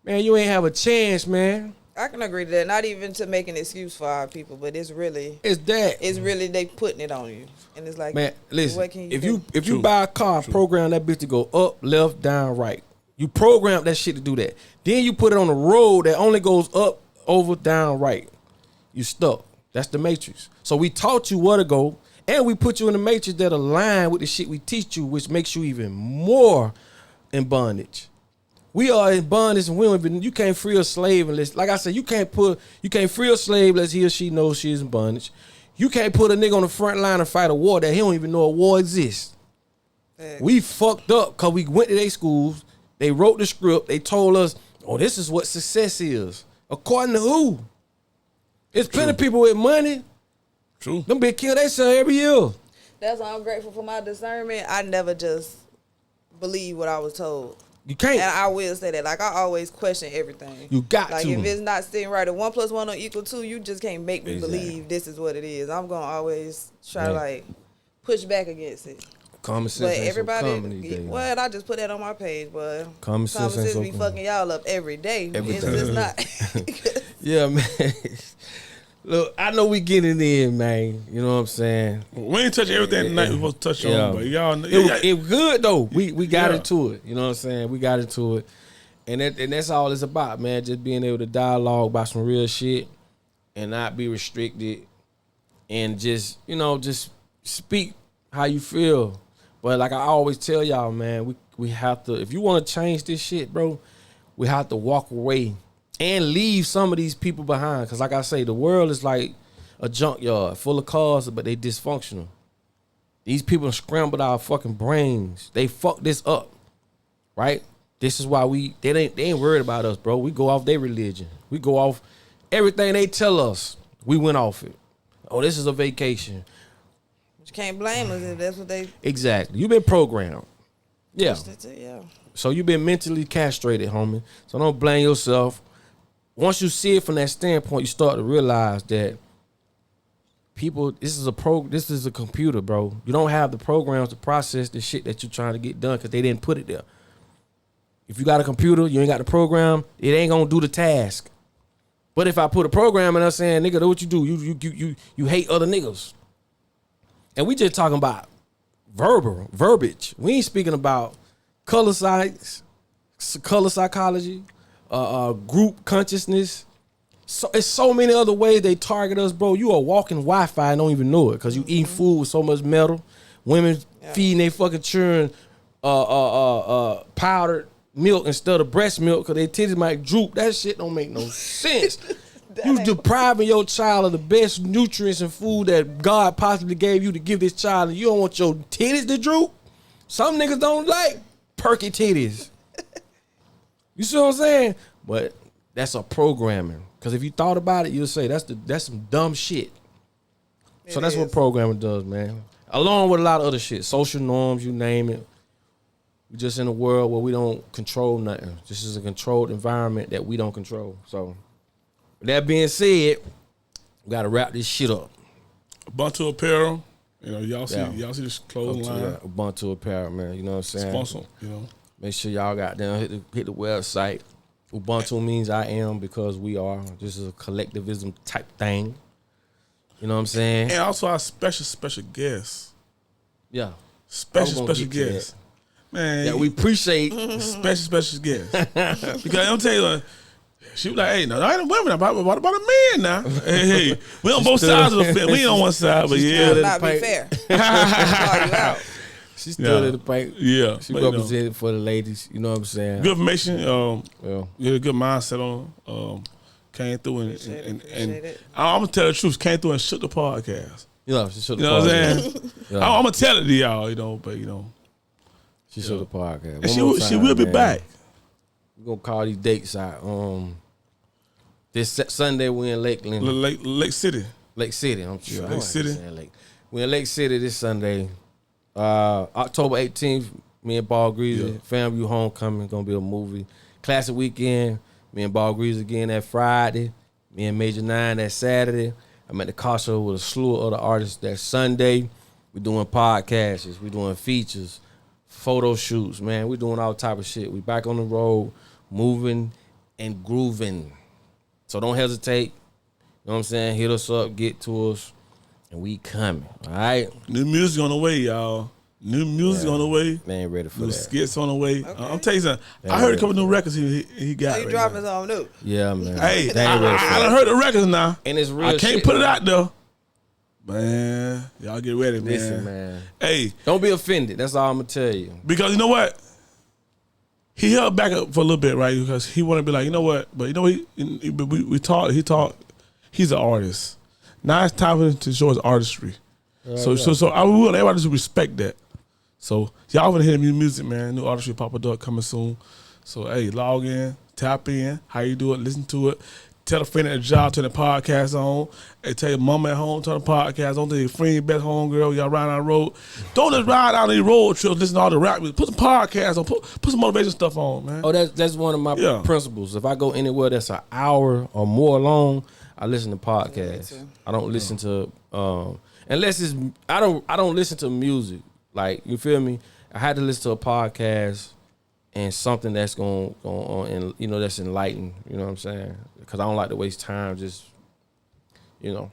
Man, you ain't have a chance, man. I can agree to that. Not even to make an excuse for our people, but it's really they putting it on you, and it's like, man, listen. What can If you buy a car, program that bitch to go up, left, down, right. You program that shit to do that. Then you put it on a road that only goes up, over, down, right. You stuck. That's the matrix. So we taught you where to go, and we put you in the matrix that align with the shit we teach you, which makes you even more in bondage. We are in bondage, and you can't free a slave unless, like I said, you can't free a slave unless he or she knows she is in bondage. You can't put a nigga on the front line and fight a war that he don't even know a war exists. We fucked up because we went to their schools. They wrote the script. They told us, oh, this is what success is. According to who? It's plenty of people with money. True. Them bitch kill themselves every year. That's why I'm grateful for my discernment. I never just believe what I was told. You can't. And I will say that. Like, I always question everything. You got like, to. If it's not sitting right, if 1 + 1 don't equal 2, you just can't make me believe this is what it is. I'm going to always try to, like, push back against it. Common sense. But everybody, well, I just put that on my page, but common sense be fucking y'all up every day. It's just not. Yeah, man. Look, I know we getting in, man. You know what I'm saying? We ain't touch everything tonight we supposed to touch on, but y'all know. It was good, though. We got into it. You know what I'm saying? We got into it. And that's all it's about, man. Just being able to dialogue about some real shit and not be restricted and just speak how you feel. But like I always tell y'all, man, we have to, if you want to change this shit, bro, we have to walk away and leave some of these people behind. Because like I say, the world is like a junkyard full of cars, but they dysfunctional. These people scrambled our fucking brains. They fucked this up, right? This is why they ain't worried about us, bro. We go off their religion. We go off everything they tell us. We went off it. Oh, this is a vacation. You can't blame us if that's what they... Exactly. You've been programmed. Yeah. Yeah. So you've been mentally castrated, homie. So don't blame yourself. Once you see it from that standpoint, you start to realize that people, this is a computer, bro. You don't have the programs to process the shit that you're trying to get done because they didn't put it there. If you got a computer, you ain't got the program, it ain't gonna do the task. But if I put a program in, I'm saying, nigga, what you do? You hate other niggas. And we just talking about verbiage. We ain't speaking about color science, color psychology, group consciousness. So it's so many other ways they target us, bro. You are walking Wi-Fi and don't even know it because you eat food with so much metal. Women feeding their fucking children powdered milk instead of breast milk because their titties might droop. That shit don't make no sense. You depriving your child of the best nutrients and food that God possibly gave you to give this child, and you don't want your titties to droop? Some niggas don't like perky titties. You see what I'm saying? But that's a programming. Because if you thought about it, you'll say that's some dumb shit. So that's what programming does, man. Along with a lot of other shit. Social norms, you name it. We're just in a world where we don't control nothing. This is a controlled environment that we don't control. So with that being said, we gotta wrap this shit up. Ubuntu Apparel, y'all see this clothing line. Ubuntu Apparel, man. You know what I'm saying? Sponsor, Make sure y'all got down, hit the website. Ubuntu means I am because we are. This is a collectivism type thing. You know what I'm saying? And also our special guest. Yeah. Special guest. Man. Yeah, we appreciate special guest. Because I'm telling you, She was like, hey, no, I ain't a woman. What about a man now? Hey, we on both sides of the fence. We ain't on one side, but yeah. Not be fair. Call you out. She still in the paint. Yeah. She represented for the ladies. You know what I'm saying? Good information. Yeah. You had a good mindset on. Came through and I'm gonna tell the truth. Came through and shook the podcast. You know, she shook the You know what I'm podcast. saying? Yeah. I'm gonna tell it to y'all. You know, but you know, She shook the podcast. and she will be back. We're gonna call these dates out. This Sunday we in Lakeland. Lake City. Lake City, I'm sure. Lake City. We're in Lake City this Sunday. October 18th, me and Ball Greasy, FAMU Homecoming, gonna be a movie. Classic weekend, me and Ball Greasy again that Friday. Me and Major 9 that Saturday. I'm at the car show with a slew of other artists that Sunday. We're doing podcasts, we're doing features, photo shoots, man. We're doing all type of shit. We back on the road, moving and grooving. So don't hesitate. You know what I'm saying? Hit us up, get to us, and we coming. All right? New music on the way, y'all. New music on the way. They ain't ready for New that. skits on the way. Okay. I'm telling you something. I heard a couple new records he got. You right dropping now. something new? Yeah, man. Hey, They ain't ready for I that. done heard the records now. And it's real I can't shit, put it man. out though. Man, y'all get ready, man. Listen, man. Hey, Don't be offended. That's all I'm going to tell you. because you know what? He held back up for a little bit, right? Because he wanted to be like, you know what? But you know, we talked. He talked. He's an artist. Now it's time for him to show his artistry. So I want everybody to respect that. So y'all want to hear new music, man. New artistry, PapaDuck coming soon. So hey, log in, tap in. How you do it? Listen to it. Tell a friend at the job, turn the podcast on. Hey, tell your mama at home, turn the podcast on. Tell your friend, best homegirl, y'all ride on the road. Don't just ride out on these road trips, listen to all the rap music. Put some podcasts on. Put some motivation stuff on, man. Oh, that's one of my principles. If I go anywhere that's an hour or more long, I listen to podcasts. I don't listen to unless it's I don't listen to music. Like, you feel me? I had to listen to a podcast and something that's going on and, you know, that's enlightened. You know what I'm saying? Because I don't like to waste time just, you know.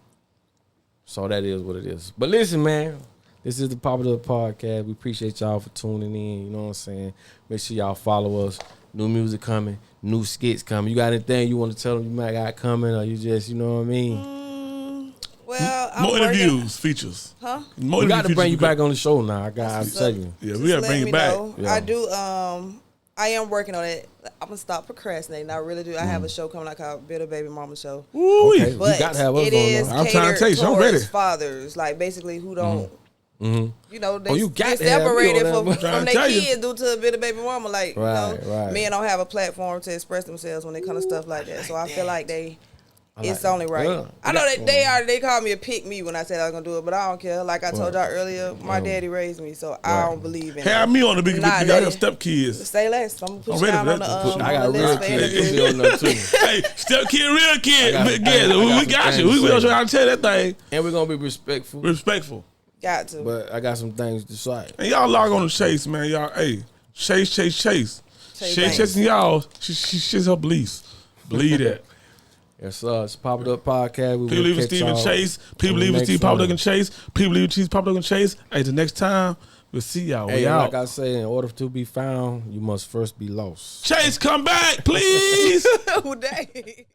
So that is what it is. But listen, man, this is the PapaDuck Podcast. We appreciate y'all for tuning in. You know what I'm saying? Make sure y'all follow us. New music coming. New skits coming. You got anything you want to tell them you might got coming, or you just, you know what I mean? Well, I'm more working. interviews, features. Huh? More We got to interview bring you features. back on the show now. I'm telling you. Yeah, Just we got to let bring me it back. know. Yeah. I do. I am working on it. I'm gonna stop procrastinating. I really do. I have a show coming out called Bitter Baby Mama Show. Ooh, Okay. But We got to have us it on is now. I'm trying to tell you, catered I'm ready. towards fathers, like basically who don't, you know, they, you got they to have me separated on from, that. Trying from to their tell you. kids due to a bitter baby mama. Like, Right, you know, right. men don't have a platform to express themselves when it comes to stuff like that. So I feel like it's that. only right. Yeah. I know that they called me a pick me when I said I was gonna do it, but I don't care. Like I told y'all earlier, my daddy raised me, so I don't believe in have it. me on the big Nah, got let your it- stepkids. Say less. I'm gonna put I'm you ready down for on the that. I got a list real for kid. interviews. Be on there too. Hey, stepkid, real kid. I got We got some you. We things will to show say. how to tell that thing. And we're going to be respectful. Respectful. Got to. But I got some things to say. And y'all log on to Chase, man. Y'all, hey, Chase. Chase Banks. Chasing y'all. She's her beliefs. Believe that. Yes, it's PapaDuck Podcast. We People will leaving catch Steve and y'all Chase. People on the leaving next Steve, one. PapaDuck and Chase. People leaving Cheese, PapaDuck and Chase. Hey, the next time, we'll see y'all. Hey, We out. like I say, in order to be found, you must first be lost. Chase, come back, please. Who they?